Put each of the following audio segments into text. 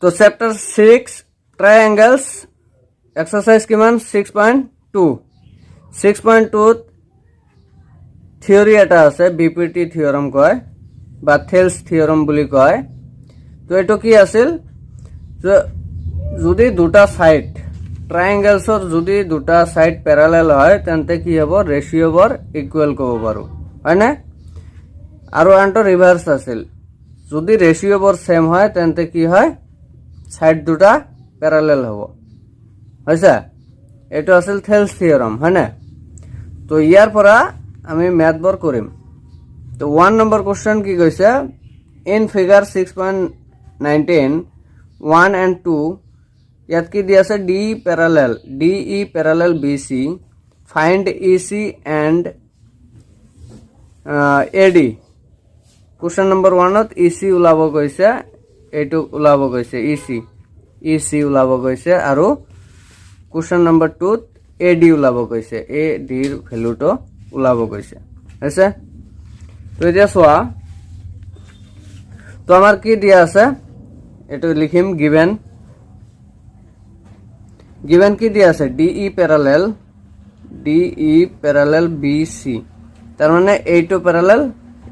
তো chapter 6 triangles exercise কিমান 6.2 6.2 theory এটা আছে বিপিটি থিওরাম কয় বা থেলস থিওরাম বুলি কয়। তো এইটো কি আছিল যদি দুটা সাইড ট্ৰায়াঙ্গেলসৰ যদি দুটা সাইড প্যাৰালেল হয় তেন্তে কি হ'ব ৰেশিঅ'বোৰ ইকুৱেল ক'ব পাৰো হয় না। আৰু আনটো ৰিভাৰ্স আছিল যদি ৰেশিঅ'বোৰ সেম হয় তেন্তে কি হয় সাইড দুটা প্যারালেল হ'ব হৈছে। এইটো আছিল থেলস থিওরাম হয় না। তো ইয়াৰ পৰা আমি ম্যাথবোৰ কৰিম। তো 1 নম্বৰ কোশ্চেন কি কৈছে ইন ফিগাৰ 6.19 1 and 2 ইয়াত কি দি আছে DE parallel BC find EC and AD। Question number 1ত EC ওলাব কৈছে এইটো ওলাব কৈছে EC ওলাব কৈছে আৰু কোশ্চেন নম্বৰ 2ত AD ওলাব কৈছে AD ৰ ভ্যালুটো ওলাব কৈছে হৈছে। তো এতিয়া চোৱা তো আমাৰ কি দিয়া আছে এটো লিখিম গিভেন কি দিয়া আছে DE প্যারালেল BC তার মানে এইটো প্যারালেল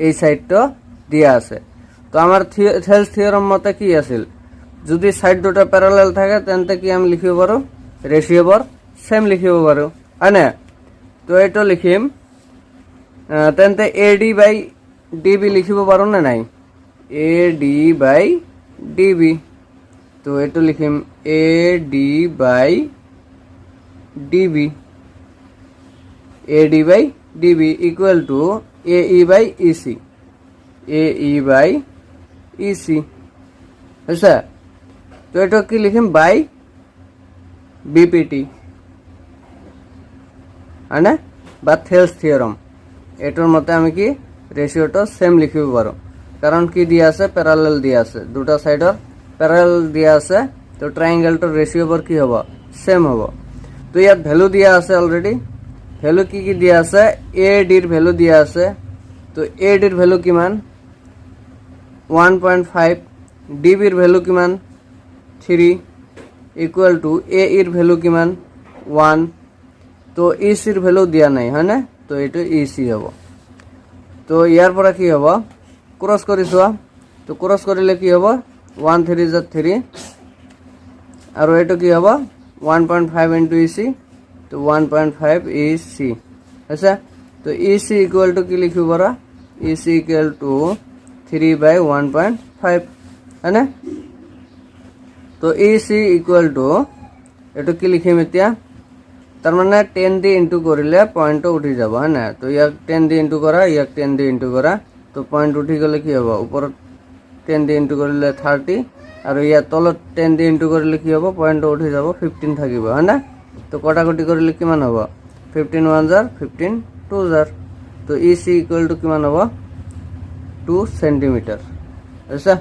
এই সাইডটো দিয়া আছে। তো আমার থেলস থিওরাম মতে কি আছিল যদি সাইড দুটো প্যারালেল থাকে তেন্তে কি আমি লিখিব পাৰো ৰেশিওবোৰ সেম লিখিব পাৰো হয় না। তো এইটো লিখিম তেন্তে AD বাই DB লিখিব পাৰো না নাই AD বাই DB। তো এইটো লিখিম AD by DB equal to AE by EC হৈছে। তো এইটো কি লিখিম বাই BPT হয় না বা থেলস থিওরাম। এটার মতে আমি কি রেশিওটা সেম লিখিব পাৰো কাৰণ কি দিয়া আছে প্যাৰালেল দিয়া আছে দুটা সাইডৰ প্যাৰালেল দিয়া আছে। তো ট্ৰায়াঙ্গেলটোৰ ৰেশিওবোৰ কি হ'ব সেম হ'ব। তো ইয়াত ভ্যালু দিয়া আছে অলরেডি ভ্যালু কি দিয়া আছে AD ৰ ভ্যালু দিয়া আছে। তো AD ৰ ভ্যালু কিমান 1.5 DB ৰ ভ্যালু কিমান 3 ইকুয়াল টু AE ৰ ভ্যালু কিমান 1। তো EC ৰ ভ্যালু দিয়া নাই হয় না। তো এইটো EC হ'ব। তো ইয়াৰ পৰা কি হ'ব ক্ৰস কৰি চোৱা। তো ক্ৰস কৰিলে কি হ'ব 1 3 * 3 আৰু এইটো কি হ'ব 1.5 into EC। তো 1.5 EC আছে। তো EC ইকুয়াল টু কি লিখিব পাৰা EC ইকুয়াল টু 3/1.5 है ना। তো EC ইকুয়াল টু এটো কি লিখিম এতিয়া তার মানে 10 দি ইনটু কৰিলে পয়েন্ট উঠি যাব হয় না। তো ইয়াক 10 দি ইনটু কৰা ইয়াক 10 দি ইনটু কৰা তো পয়েন্ট উঠি গলে কি হ'ব ওপৰত 10 দি ইনটু কৰিলে 30 আৰু ইয়াত তলত 10 দি ইনটু কৰিলে কি হ'ব পয়েন্ট উঠি যাব 15 থাকিব হয় না। তো কটাকটি কৰিলে কিমান হ'ব 15 1 jar 15 2 jar। তো EC ইকুয়াল টু কিমান হ'ব 2 সেন্টিমিটার আছে।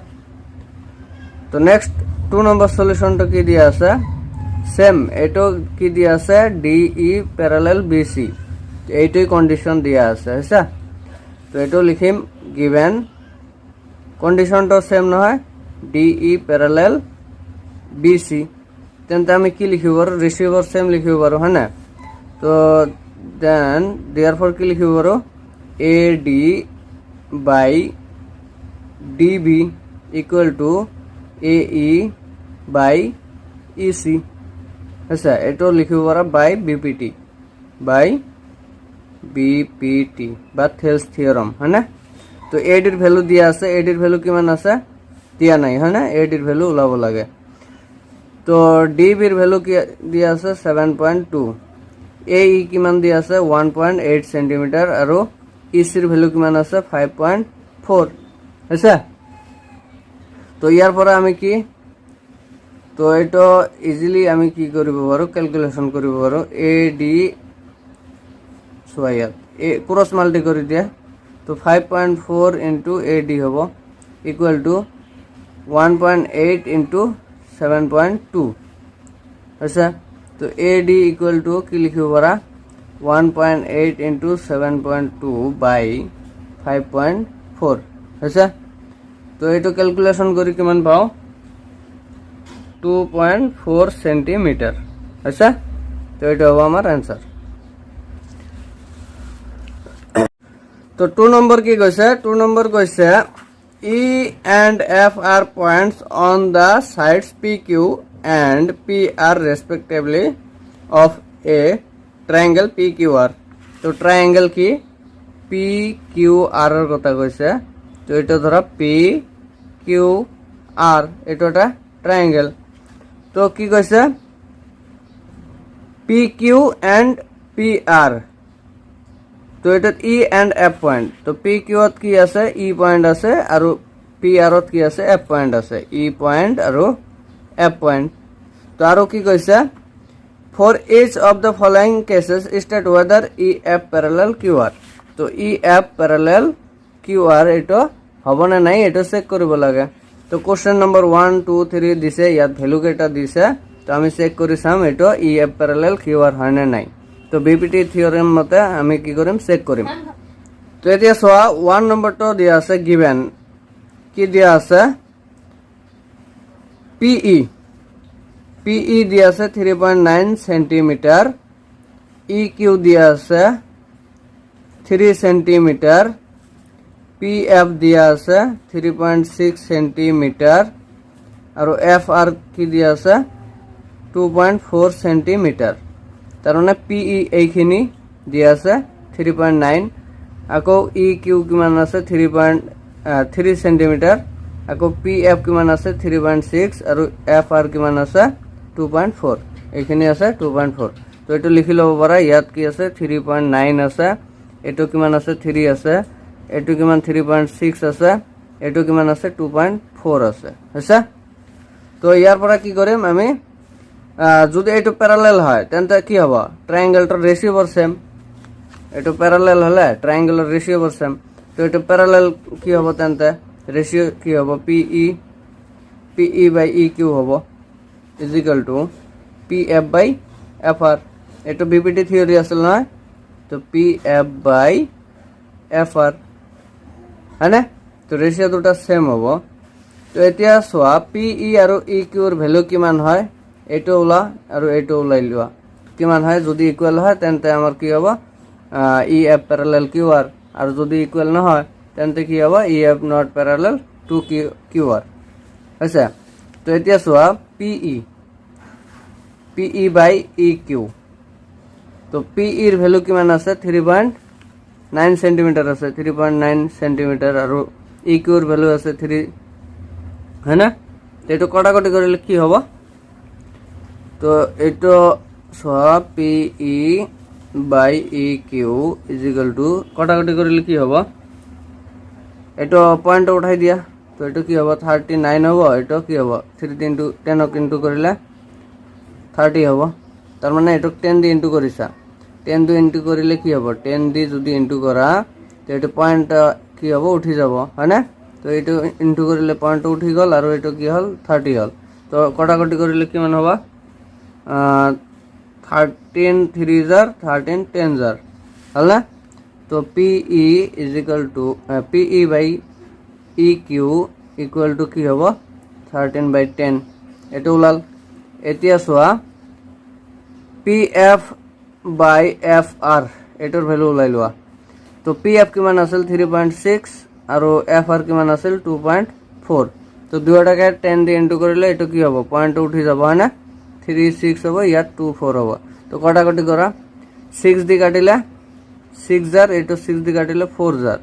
তো নেক্সট 2 নম্বৰ সলিউশনটো কি দিয়া আছে সেম এটো কি দিয়া আছে DE প্যারালেল BC এইটোই কন্ডিশন দিয়া আছে আছে। তো এটো লিখিম গিভেন কন্ডিশনটো সেম নহয় DE প্যারালেল BC তেন্তে আমি কি লিখিব পাৰো ৰেশিওবোৰ সেম লিখিব পাৰো হয় না। তো দেন দেয়াৰফৰ কি লিখিব পাৰো AD by DB equal to AE by EC আচ্ছা। এটো লিখিব পাৰা বাই BPT বা থেলস থিওৰাম হয় না। তো AD ৰ ভ্যালু দিয়া আছে AD ৰ ভ্যালু কিমান আছে দিয়া নাই হয় না AD ৰ ভ্যালু ওলাব লাগে। তো DB ৰ ভ্যালু কি দিয়া আছে 7.2 AE কিমান দিয়া আছে 1.8 সেন্টিমিটার আৰু EC ৰ ভ্যালু কিমান আছে 5.4 আছে। তো ইয়াৰ পৰা আমি কি তো এটা ইজিলি আমি কি কৰিব পাৰো ক্যালকুলেশন কৰিব পাৰো AD সোয়াত ক্ৰস মাল্টি কৰি দিয়া। তো 5.4 into AD হ'ব ইকুয়াল টু 1.8 into 7.2 আছে। তো AD ইকুয়াল টু কি লিখিব পাৰা 1.8 into 7.2 by 5.4 আছে। তো এইটো ক্যালকুলেশন কৰি কিমান পাও 2.4 সেন্টিমিটার আচ্ছা তো এটা হবে আমার অ্যান্সার তো 2 নম্বর কি কইছে 2 নম্বর কইছে E and F are points on the sides PQ and PR respectively of a triangle PQR তো ট্রায়াঙ্গেল কি PQR এর কথা কইছে তো এটা ধরা PQR এটা একটা ট্রায়াঙ্গেল তো কি কইছে PQ and PR তো এটা E and F পয়েন্ট তো PQ ত কি আছে E পয়েন্ট আছে আর PR ত কি আছে F পয়েন্ট আছে E পয়েন্ট আর F পয়েন্ট তো আর কি কইছে for each of the following cases state whether EF parallel QR তো EF parallel QR এটা হবে না নাই এটা চেক কৰিব লাগে তো কোশ্চেন নম্বর 1 2 3 দিছে ইয়াত ভ্যালু কেটা দিছে তো আমি চেক কৰি চাম এটা EF parallel QR হয় না নাই তো বিপিটি থিওরেম মতে আমি কি কৰিম চেক কৰিম তো এতিয়া সোয়া 1 নম্বৰটো দিয়া আছে গিভেন কি দিয়া আছে PE দিয়া আছে 3.9 সেন্টিমিটার EQ দিয়া আছে 3 সেন্টিমিটার PF দিয়া আছে 3.6 সেন্টিমিটার আর FR কি দিয়া আছে 2.4 সেন্টিমিটার তার মানে PE এইখিনি দিয়া আছে 3.9 আকৌ EQ কিমান আছে 3 সেন্টিমিটার আকৌ PF কিমান আছে 3.6 আৰু FR কিমান আছে 2.4 এইখিনি আছে 2.4 তো এটো লিখি লব পাৰা ইয়াত কি আছে 3.9 আছে এটো কিমান আছে 3 আছে এটো কিমান 3.6 আছে এটো কিমান আছে 2.4 আছে হইছে তো ইয়াৰ পৰা কি কৰিম আমি যদি এটো প্যারালাল হয় তেন্তে কি হবে ট্রায়াঙ্গেলটার রেশিও সেম এটো প্যারালাল হলে ট্রায়াঙ্গেলের রেশিও সেম তো এটো প্যারালাল কি হবে তেন্তে রেশিও কি হবে PE বাই EQ হবে is equal to PF by FR এটো বিপিটি থিওরি আসল না তো PF বাই FR হ্যাঁ তো রেশিও দুটা সেম হবে তো এতিয়া সোয়া PE আর EQ এর ভ্যালু কিমান হয় এইটো ওলা আর এইটো ওলাই লিয়া কিমান হয় যদি ইকুয়াল হয় তেন্তে আমার কি হবে EF প্যারালাল QR আর যদি ইকুয়াল না হয় তেন্তে কি হবে EF not parallel to QR হইছে তো এতিয়া সোয়া PE বাই EQ তো PE এর ভ্যালু কিমান আছে 3.9 সেন্টিমিটার আছে 3.9 সেন্টিমিটার আর EQ এর ভ্যালু আছে 3 হ্যাঁ না এটা কটাকটি করলে কি হবে তো এটা সব PE by EQ is equal to কটাকটি করলে কি হবে এটা পয়েন্ট উঠাই দিয়া তো এটা কি হবে 39 হবে এটা কি হবে 3 ইনটু 10 ইনটু করলে 30 হবে তার মানে এটা 10 দিয়ে ইনটু করিছা 10 দিয়ে ইনটু করলে কি হবে 10 দিয়ে যদি ইনটু করা তো এটা পয়েন্ট কি হবে উঠি যাব হয় না তো এটা ইনটু করলে পয়েন্ট উঠি গল আর এটা কি হল 30 হল তো কটাকটি করলে কি মান হবে 13 3 जार 13 10 जार হল না তো PE is equal to PE by EQ equal to কি হবে 13 বাই 10 এটা উলাল এতিয়া সোয়া PF বাই FR এটার ভ্যালু উলাই লোৱা তো PF কিমান আছিল 3.6 আর FR কিমান আছিল 2.4 তো দুটাকে 10 দিয়ে ইনটু কৰিলে এটা কি হ'ব পয়েন্ট উঠি যাব হয় না 3 6 হবে ইয়াত 2 4 হবে তো কটাকটি করা 6 দি কাটিলে 6 जार এটা 6 দি কাটিলে 4 जार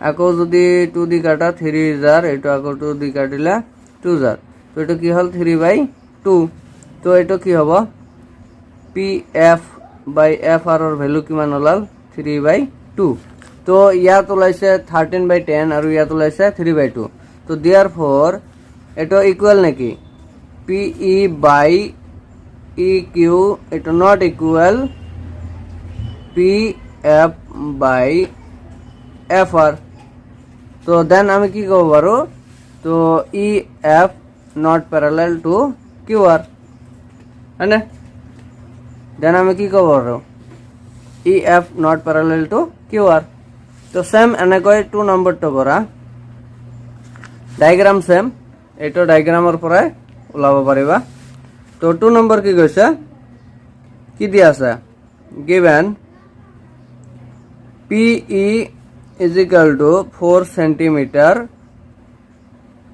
আকৌ যদি 2 দি কাটা 3 जार এটা আকৌ 2 দি কাটিলে 2 जार তো এটা কি হল 3 বাই 2 তো এটা কি হবে PF বাই FR এর ভ্যালু কিমান ওলাল 3 বাই 2 তো ইয়াত ওলাইছে 13 বাই 10 আর ইয়াত ওলাইছে 3 বাই 2 তো देयरफॉर এটা ইকুয়াল নাকি PE বাই EQ এটা not equal PF by FR তো দেন আমি কি করব পারো তো EF not parallel to QR হ্যাঁ দেন আমি কি করব পারো EF not parallel to QR তো সেম এনেকৈ 2 নম্বরটো কৰা ডায়াগ্ৰাম সেম এটো ডায়াগ্ৰামৰ পৰাই ওলাব পাৰিবা তো 2 নম্বৰ কি কৈছে কি দিয়া আছে given PE is equal to 4 centimeter,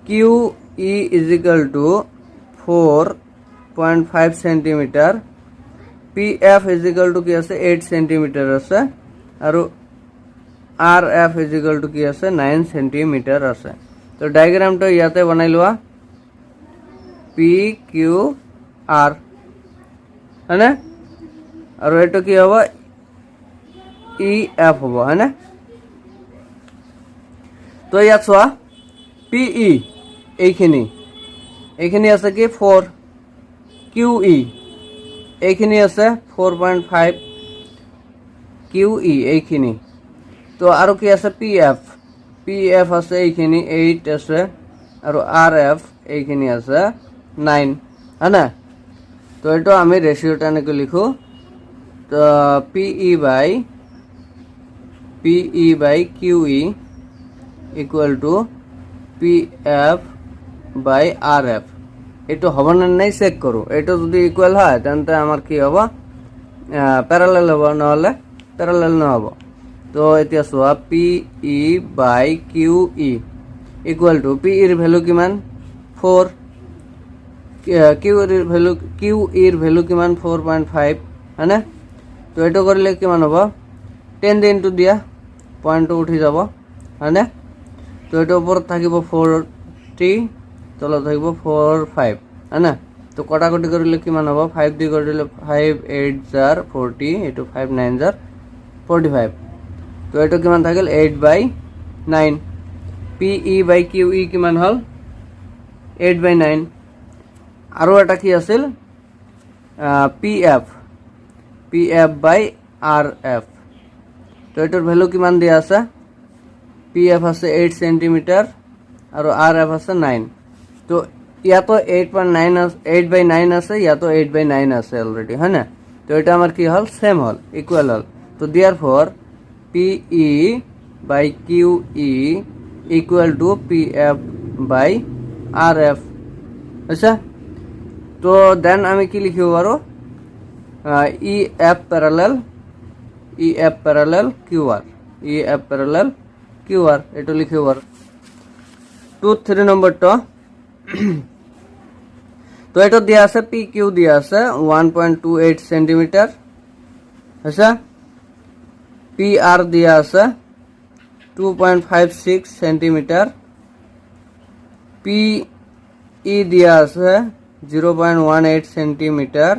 QE is equal to 4.5 centimeter, PF is equal to কি আছে 8 centimeter আছে আৰু RF is equal to কি আছে 9 centimeter আছে। তো ডায়াগ্রামটো ইয়াতে বনাই লোৱা PQR হয়নে আৰু এটো কি হ'ব EF হ'ব হয়নে। তো ইয়াত চোৱা PE এইখিনি আছে কি 4, QE এইখিনি আছে 4.5, QE এইখিনি। তো আৰু কি আছে PF আছে এইখিনি 8 আছে আৰু RF এইখিনি আছে 9 হয়নে। তো এইটো আমি ৰেশিওটা এনেকৈ লিখো তো PE by QE equal to PF by RF। এইটো হ'ব না নাই চেক কৰো, এইটো যদি ইকুয়াল হয় তেন্তে আমাৰ কি হ'ব প্যাৰালাল হ'ব, নহলে প্যাৰালাল নহব। তো এতিয়া চোৱা PE by QE equal to PE এর ভ্যালু কিমান 4, QE এর ভ্যালু কিমান 4.5 হয়নে। তো এইটো কৰিলে কিমান হ'ব 10 দিয়ে ইনটু দিয়া পয়েন্টটো উঠি যাব হয়নে। তো এটার উপর থাকিব 40, তলত থাকিব 45 হয়না। তো কটাকটি করলে কিমান হব 5 দিয়ে করলে 5 8 jar 40 এটো 5 9 jar 45। তো এটো কিমান থাকিল 8/9। PE by QE কিমান হল 8/9। আৰু এটা কি আছিল PF by RF। তো এটার ভ্যালু কিমান দিয়া আছে PF আছে 8 সেন্টিমিটার আর RF আছে 9। তো ইয়াতো 8/9 আছে, ইয়াতো 8/9 আছে অলরেডি হয় না। তো এটা আমার কি হল সেম হল ইকুয়াল হল। তো therefore PE by QE equal to PF by RF। আচ্ছা, তো দেন আমি কি লিখিব পারো EF parallel QR, EF parallel QR এটা লিখিব পারো। 2-3 নম্বরটা তো এটা দিয়া আছে PQ দিয়া আছে 1.28 সেন্টিমিটার আচ্ছা। PR দিয়া আছে 2.56 সেন্টিমিটার, PE দিয়া আছে 0.18 সেন্টিমিটার,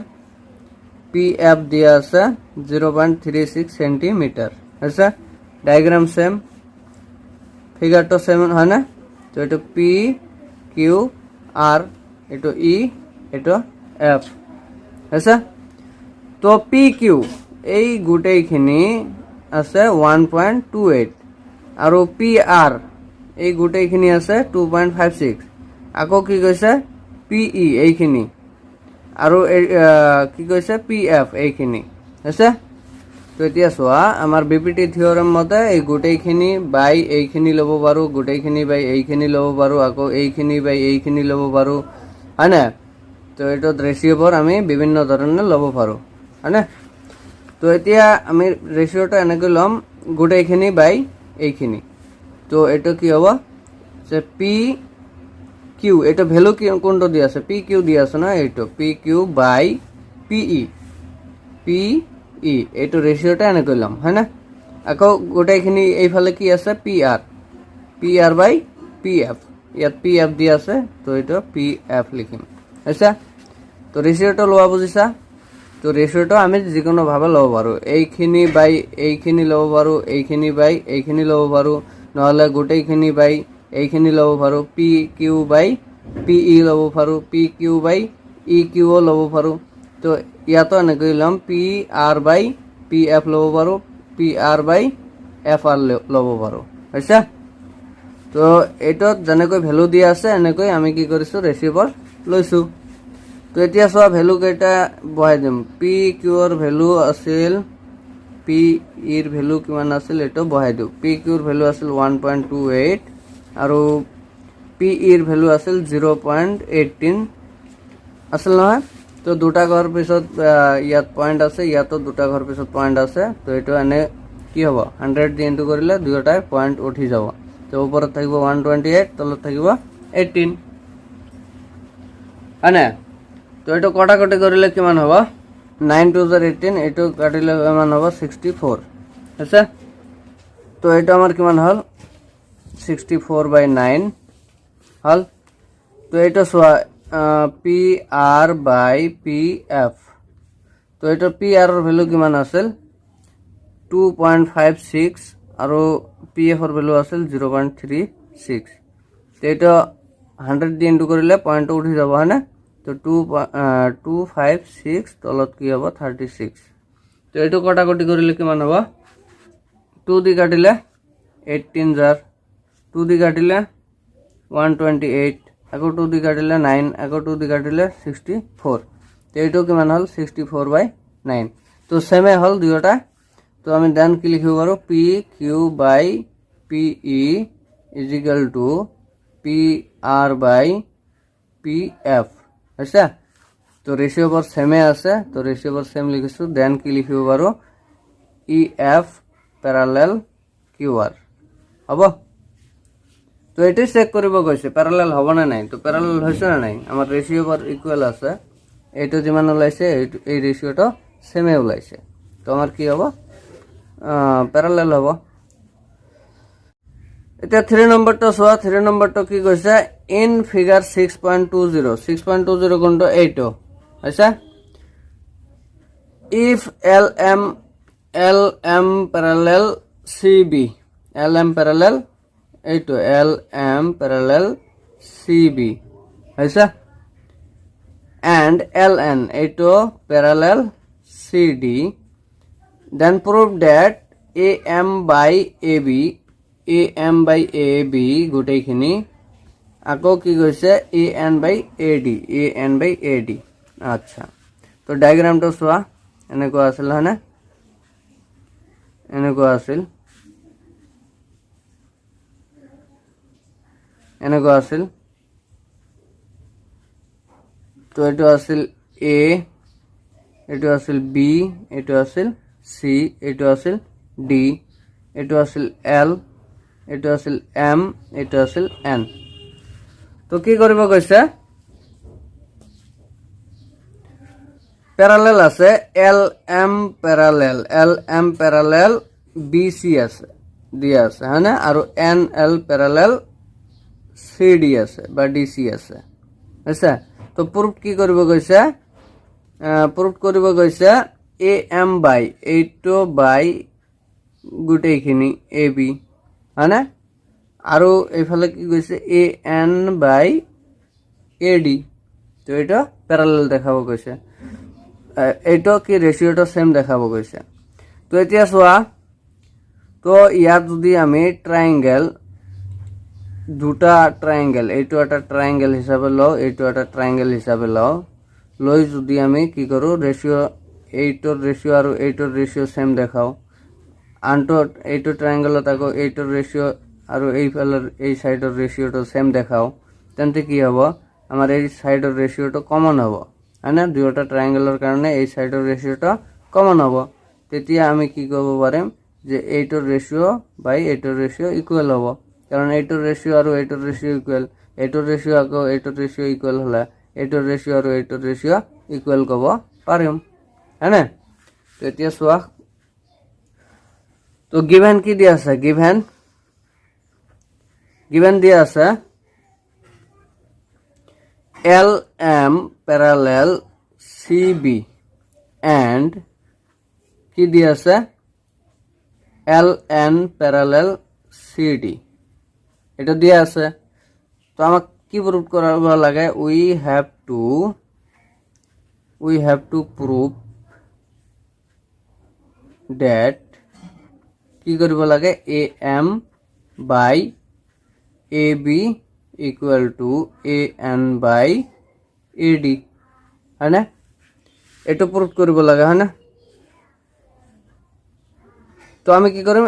PF দিয়া আছে 0.36 সেন্টিমিটার আচ্ছা। ডায়াগ্রাম সেম, ফিগারটা সেম হয় না। তো এটা PQR, এটা E, এটা F আচ্ছা। তো PQ এই গোটেইখিনি আছে 1.28 আৰু PR এই গোটেইখিনি আছে 2.56। আকৌ কি কৈছে PE এইখিনি আৰু কি কৈছে PF এইখিনি আছে। তো এতিয়া চোৱা আমাৰ বিপিটি থিওৰেম মতে এই গোটেইখিনি বাই এইখিনি ল'ব পাৰো, গোটেইখিনি বাই এইখিনি ল'ব পাৰো, আকৌ এইখিনি বাই এইখিনি ল'ব পাৰো হয় না। তো এটা ৰেশিওবোৰ আমি বিভিন্ন ধৰণে ল'ব পাৰো হয় না। তো এতিয়া আমি রেশিওটা এনেকৈ ল'ম গোটেইখিনি বাই এইখিনি। তো এটা কি হ'ব যে PQ এটা ভ্যালু কি কোনটো দি আছে PQ দি আছে না, এইটো PQ বাই PE এইটো রেশিওটা এনেকৈ ল'ম হয় না। আকৌ গোটেইখিনি এইফালে কি আছে PR বাই PF, ইয়াত PF দি আছে তো এটা PF লিখিম আচ্ছা। তো রেশিওটা লোৱা বুজিছা। তো ৰেশিওটা আমি যিকোনো ভাবে ল'ব পাৰো, এইখিনি বাই এইখিনি ল'ব পাৰো, এইখিনি বাই এইখিনি ল'ব পাৰো, নহলে গোটেইখিনি বাই এইখিনি ল'ব পাৰো, PQ বাই PE ল'ব পাৰো, PQ বাই EQ ল'ব পাৰো। তো ইয়াতো এনেকৈ ল'ম PR বাই PF ল'ব পাৰো, PR বাই FR ল'ব পাৰো আচ্ছা। তো এইটোত যেনেকৈ ভ্যালু দিয়া আছে এনেকৈ আমি কি কৰিছো ৰেশিওবোৰ লৈছো। তো এতিয়া চোৱা ভ্যালু কেইটা বহাই দিম। PQ ৰ ভ্যালু আছিল PE ৰ ভ্যালু কিমান আছিল এটো বহাই দিও। PQ ৰ ভ্যালু আছিল 1.28 আৰু PE ৰ ভ্যালু আছিল 0.18 আছিল নহয়। তো দুটা ঘর পিছত ইয়াত পয়েন্ট আছে, ইয়াতো দুটা ঘর পিছত পয়েন্ট আছে। তো এইটো এনে কি হ'ব 100 দি ইনটু কৰিলে দুয়োটাই পয়েন্ট উঠি যাব। তো ওপৰত থাকিব 128, তলত থাকিব 18, হয়নে? তো এইটো কটাকটি কৰিলে কিমান হ'ব? 9 2 18, এইটো কাটিলে কিমান হ'ব? 64 আছে। তো এইটো আমাৰ কিমান হ'ল? 64/9 হল। তো এইটো চোৱা P R by P F. তো এইটো পি আৰৰ ভেলু কিমান আছিল? 2.56 আৰু পি এফৰ ভেলু আছিল 0.36। তো এইটো 100 দি ইনটু কৰিলে পইণ্টটো উঠি যাব, হয়নে? তো 256 তলত কি হ'ব? 36। তো এইটো কটাকটি কৰিলে কিমান হ'ব? 2 দি কাটিলে 18 জাৰ, 2 দি কাটিলে 128, আকৌ 2 দি কাটিলে 9, আকৌ 2 দি কাটিলে 64। তো এইটো কিমান হ'ল? 64/9। তো সেমে হ'ল দুয়োটা। তো আমি দেন কি লিখিব পাৰোঁ? P Q by P E is equal to P R by P F হৈছে। তো ৰেশিও বৰ সেমে আছে। তো ৰেশিও বৰ সেম লিখিছোঁ। দেন কি লিখিব পাৰোঁ? ই এফ প্যাৰালেল কিউ আৰ হ'ব। তো এটাই চেক কৰিব গৈছে প্যাৰালেল হ'ব না নাই। তো প্যাৰালেল হৈছে না নাই? আমাৰ ৰেশিও বৰ ইকুয়াল আছে। এইটো যিমান ওলাইছে এই ৰেশিওটো সেমে ওলাইছে। তো আমাৰ কি হ'ব? প্যাৰালেল হ'ব। এতিয়া 3 নম্বৰটো চোৱা। 3 নম্বৰটো কি কৈছে? ইন ফিগাৰ 6.20, 6.20 কোনটো? এইটো হৈছে। If L M parallel C B, L M parallel এইটো L M parallel C B হৈছে, এন্ড এল এন এইটো parallel C D, then prove that AM by AB গোটেইখিনি আকৌ কি কৈছে? AN by AD। আচ্ছা, তো ডায়াগ্রামটো চোৱা। এনেকুৱা আছিল, হয়নে? এনেকুৱা আছিল, এনেকুৱা আছিল। তো এইটো আছিল এ, এইটো আছিল বি, এইটো আছিল সি, এইটো আছিল ডি, এইটো আছিল এল, এইটো আছিল এম, এইটো আছিল এন। তো কি কৰিব কৈছে? প্যাৰালেল আছে এল এম প্যাৰালেল বি সি আছে দিয়া আছে, হয়নে? আৰু N L parallel C D আছে বা ডি সি আছে, হৈছে। তো প্রুফ কি কৰিব কৈছে? প্ৰুফ কৰিব কৈছে এ এম বাই এইটো বাই গোটেইখিনি এ বি, হয়নে? আৰু এইফালে কি কৈছে? A N by A D. তো এইটো প্যারালেল দেখাব কৈছে। এইটো কি রেশিওটো সেম দেখাব কৈছে। তো এতিয়া চোৱা। তো ইয়াত যদি আমি ট্রায়াঙ্গেল, দুটা ট্রায়াঙ্গেল, এইটো এটা ট্রায়াঙ্গেল হিসাবে লওঁ, এইটো এটা ট্রায়াঙ্গেল হিসাবে লওঁ, লৈ যদি আমি কি কৰোঁ? ৰেশিও, এইটোৰ ৰেশিও আৰু এইটোৰ ৰেশিও সেম দেখাও, আনটো এইটো ট্ৰায়াঙ্গেলত আকৌ এইটোৰ ৰেশিও আৰু এইফালৰ এই সাইডৰ ৰেশিওটো সেম দেখাও, তেন্তে কি হ'ব? আমাৰ এই সাইডৰ ৰেশিওটো কমন হ'ব, হয়নে? দুয়োটা ট্ৰায়াঙ্গেলৰ কাৰণে এই সাইডৰ ৰেশিওটো কমন হ'ব। তেতিয়া আমি কি কৰিব পাৰিম? যে এইটোৰ ৰেশিও বাই এইটোৰ ৰেশিও ইকুয়াল হ'ব, কাৰণ এইটোৰ ৰেশিও আৰু এইটোৰ ৰেশিও ইকুয়াল। এইটোৰ ৰেশিও আকৌ এইটোৰ ৰেশিও ইকুয়াল হলে এইটোৰ ৰেশিও আৰু এইটোৰ ৰেশিও ইকুয়াল ক'ব পাৰিম, হয়নে? তো এতিয়া চোৱা। তো গিভেন কি দিয়া আছে? গিভেন দিয়া আছে L M parallel C B and কি দিয়া আছে? L N parallel C D, এটা দিয়া আছে। তো আমাক কি প্রুভ কৰিব লাগে? We have to prove that কি কৰিব লাগে? A M by A B equal to A N by A D, হয়নে? এইটো প্রুভ কৰিব লাগে, হয়নে? তো আমি কি কৰিম?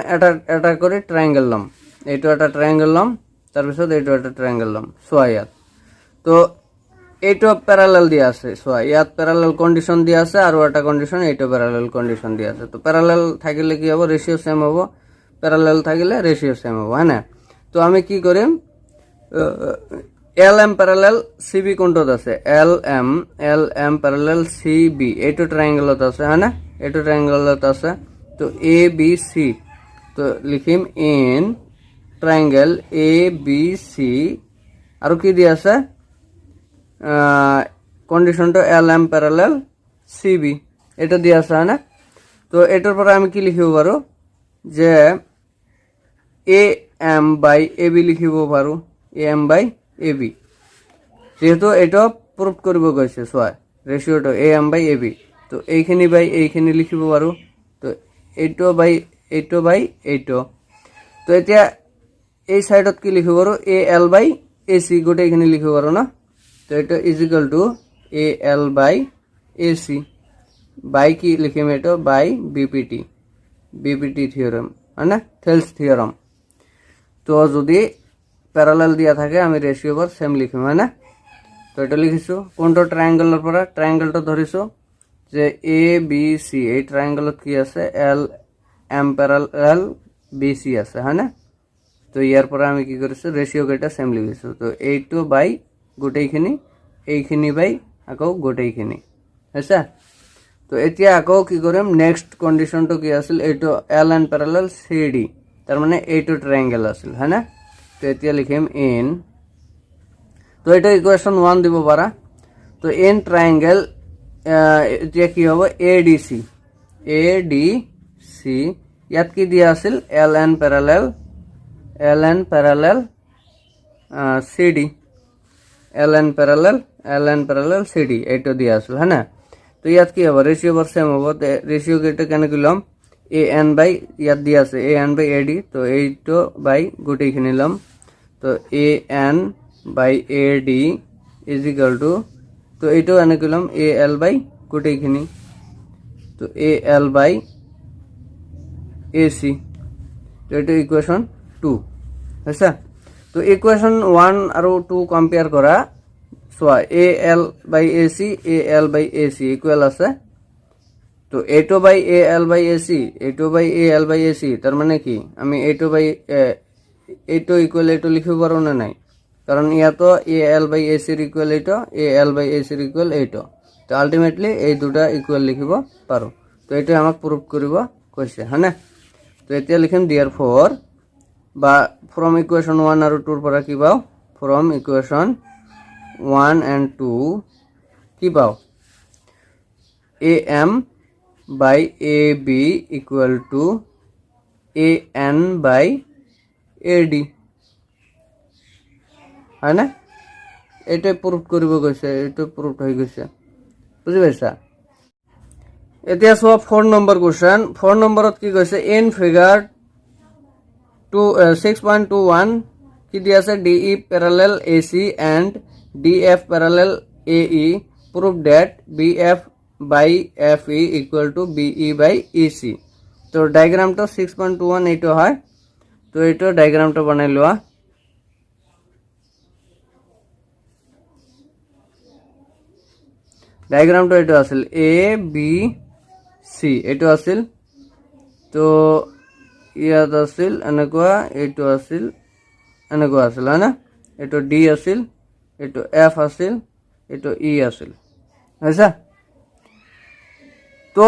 এটা কৰি ট্ৰায়াঙ্গেল লম, এইটো এটা ট্ৰায়াঙ্গেল লম, তাৰপিছত এইটো এটা ট্ৰায়াঙ্গেল লম। চোৱা ইয়াত। তো এইটো প্যাৰালাল দিয়া আছে চোৱা ইয়াত প্যাৰালাল কন্ডিশন দিয়া আছে আৰু এটা কন্ডিশন এইটো প্যারালাল কন্ডিশন দিয়া আছে তো প্যারালাল থাকিলে কি হ'ব রেশিও সেম হ'ব প্যারালাল থাকিলে রেশিও সেম হ'ব হ্যাঁ না তো আমি কি কৰিম এল এম প্যারালাল সিবি কোনটোত আছে এল এম প্যারালাল সিবি এইটো ট্রায়াঙ্গলত আছে হ্যাঁ না এইটো ট্রায়াঙ্গলত আছে তো এ বি সি তো লিখিম ইন ট্রায়াঙ্গেল এ বি সি আৰু কি দিয়া আছে কন্ডিশনটা এল এম প্যারালাল সিবি এটা দিয়া আছে হ্যাঁ না তো এটার পরে আমি কি লিখিব পাৰো যে এ এম বাই এ বি লিখিব পাৰো এ এম বাই এ বি যেহেতু এটা প্ৰুফ কৰিব গৈছে চোৱা রেশিওটা এ এম বাই এ বি তো এইখিনি বাই এইখিনি লিখিব পাৰো তো এইটো বাই এইটো তো এতিয়া এই সাইডত কি লিখিব পাৰো এ এল বাই এ সি গোটেইখিনি লিখিব পাৰো না তো এটা is equal to A L by A C by কি লিখিম এটা বাই বিপিটি থিওরেম হয় না থেলস থিওরেম তো যদি প্যারালাল দিয়া থাকে আমি রেশিও পর সেম লিখিম হয় না তো এটা লিখিছো কোনটো ট্ৰায়াঙ্গেলৰ পৰা ট্ৰায়াঙ্গেলটো ধৰিছো যে এ বি সি এই ট্রায়াঙ্গেলত কি আছে এল এম প্যারালাল বি সি আছে হয় না তো ইয়াৰ পৰা আমি কি কৰিছো রেশিও কেইটা সেম লিখিছো তো এইটো বাই গোটেইখিনি এইখিনি বাই আকৌ গোটেইখিনি হৈছে তো এতিয়া আকৌ কি কৰিম নেক্সট কন্ডিশনটো কি আছিল এইটো এল এন প্যাৰালাল সি ডি তাৰ মানে এইটো ট্রায়াঙ্গেল আছিল হয় না তো এতিয়া লিখিম ইন তো এটা ইকুয়েশন 1 দিব পাৰা তো ইন ট্রায়াঙ্গেল এতিয়া কি হ'ব এডিসি ইয়াত কি দিয়া আছিল L N parallel CD L N parallel CD এইটো দিয়া আছিল হ্যাঁ না তো ইয়াত কি হ'ব রেশিও বৰ সেম হ'ব রেশিও কেইটা কেনেকৈ লম এ এন বাই ইয়াত দিয়া আছে এ এন বাই এডি তো এইটো বাই গোটেইখিনি লম তো A N by A D is equal to তো এইটো এনেকৈ লম এ এল বাই গোটেইখিনি তো এ এল বাই এ সি তো এইটো ইকুয়েশন 2 হৈছে তো ইকুয়েশন 1 আৰু 2 কম্পেয়াৰ কৰা চোৱা এ L by A C equal আছে তো এইটো বাই এ এল বাই এ সি এইটো বাই এ এল বাই এ সি তার মানে কি আমি এইটো বাই এইটো ইকুয়াল এইটো লিখিব পাৰো না নাই কারণ ইয়াতো এ L by A sir equal এইটো এ L by A sir equal এইটো তো আলটিমেটলি এই দুটা ইকুয়াল লিখিব পাৰো তো এইটো আমাক প্ৰুফ কৰিব কৈছে হয়নে তো এতিয়া লিখিম ডিয়াৰ ফৰ বা ফ্ৰম ইকুয়েশন 1 আৰু 2 পৰা কি পাও ফ্রম ইকুয়েশন 1 and 2 কি পাও A M by AB equal to AN by AD है ना এটা প্রুফ কৰিব গৈছে এটা প্ৰুফ হৈ গৈছে বুজি পাইছা এতিয়া সব 4 নম্বৰ কোশ্চেন 4 নম্বৰত কি কৈছে ইন ফিগার 6.21 কি দিয়া আছে DE parallel AC and DF parallel AE prove that BF by FE equal to BE by EC তো ডায়াগ্রামটা 6.21 এইটো হয় তো এইটো ডায়াগ্রামটা বনাই লোৱা ডায়াগ্রামটা এইটো আছিল A B C এইটো আছিল তো ইয়াত আছিল এনেকুৱা এইটো আছিল এনেকুৱা আছিল না এইটো D আছিল এইটো F আছিল এইটো E আছিল আচ্ছা তো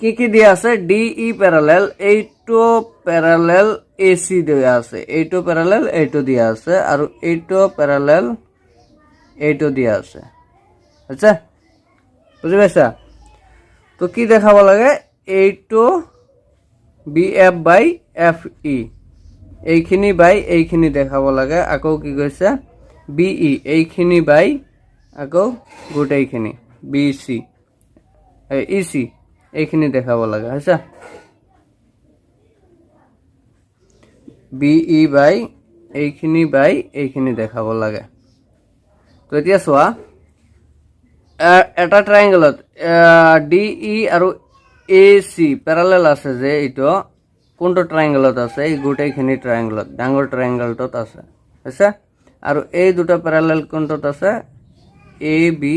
কি কি দিয়া আছে DE প্যারালাল এইটো প্যারালাল AC দিয়া আছে এইটো প্যারালাল এইটো দিয়া আছে আৰু এইটো প্যারালাল এইটো দিয়া আছে আচ্ছা বুজি পাইছা তো কি দেখাব লাগে এইটো BF by FE এইখিনি বাই এইখিনি দেখাব লাগে আকৌ কি কৈছে BE এইখিনি বাই আকৌ গোটেইখিনি BC EC এইখিনি দেখাব লাগে আচ্ছা BE বাই এইখিনি দেখাব লাগে তো এতিয়া চোৱা এটা ট্ৰায়াঙ্গলত DE আৰু AC প্যাৰালাল আছে যে এইটো কোনটো ট্ৰায়াঙ্গলত আছে এই গোটেইখিনি ট্ৰায়াঙ্গলত ডাঙৰ ট্ৰায়াঙ্গলটোত আছে আচ্ছা আৰু এই দুটা প্যাৰালাল কোনটোত আছে ABE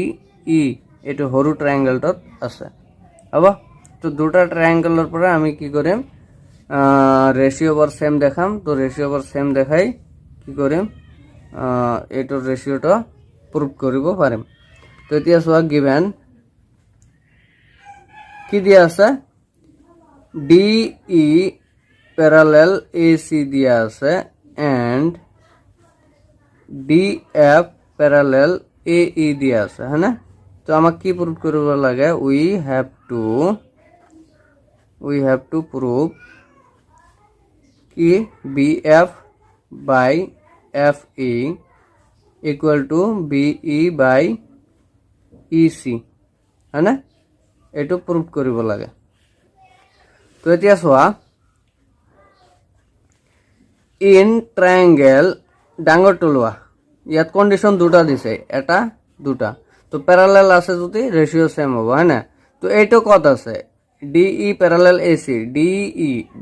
এইটো সৰু ট্ৰায়াঙ্গেলটোত আছে হ'ব। তো দুটা ট্ৰায়াঙ্গেলৰ পৰা আমি কি কৰিম ৰেচিঅ' বৰ সেম দেখাম। তো ৰেচিঅ' বৰ সেম দেখাই কি কৰিম এইটোৰ ৰেচিঅ'টো প্ৰুভ কৰিব পাৰিম। তো এতিয়া চোৱা গিভেন কি দিয়া আছে DE প্যারালাল AC দিয়া আছে এন্ড DF প্যারালাল AE দিয়া আছে হ্যাঁ না। তো আমাক কি প্রুভ কৰিব লাগে উই হ্যাভ টু প্রুভ কি BF by FE equal to BE by EC হ্যাঁ না, এইটো প্রুভ কৰিব লাগে। তো এতিয়া চোৱা ইন ট্ৰায়াঙ্গেল ডাঙৰটো লোৱা, ইয়াত কন্ডিশন দুটা দিছে এটা দুটা, তো প্যারালাল আছে যদি রেশিও সেম হ'ব হয় না। তো এইটো কত আছে DE parallel AC,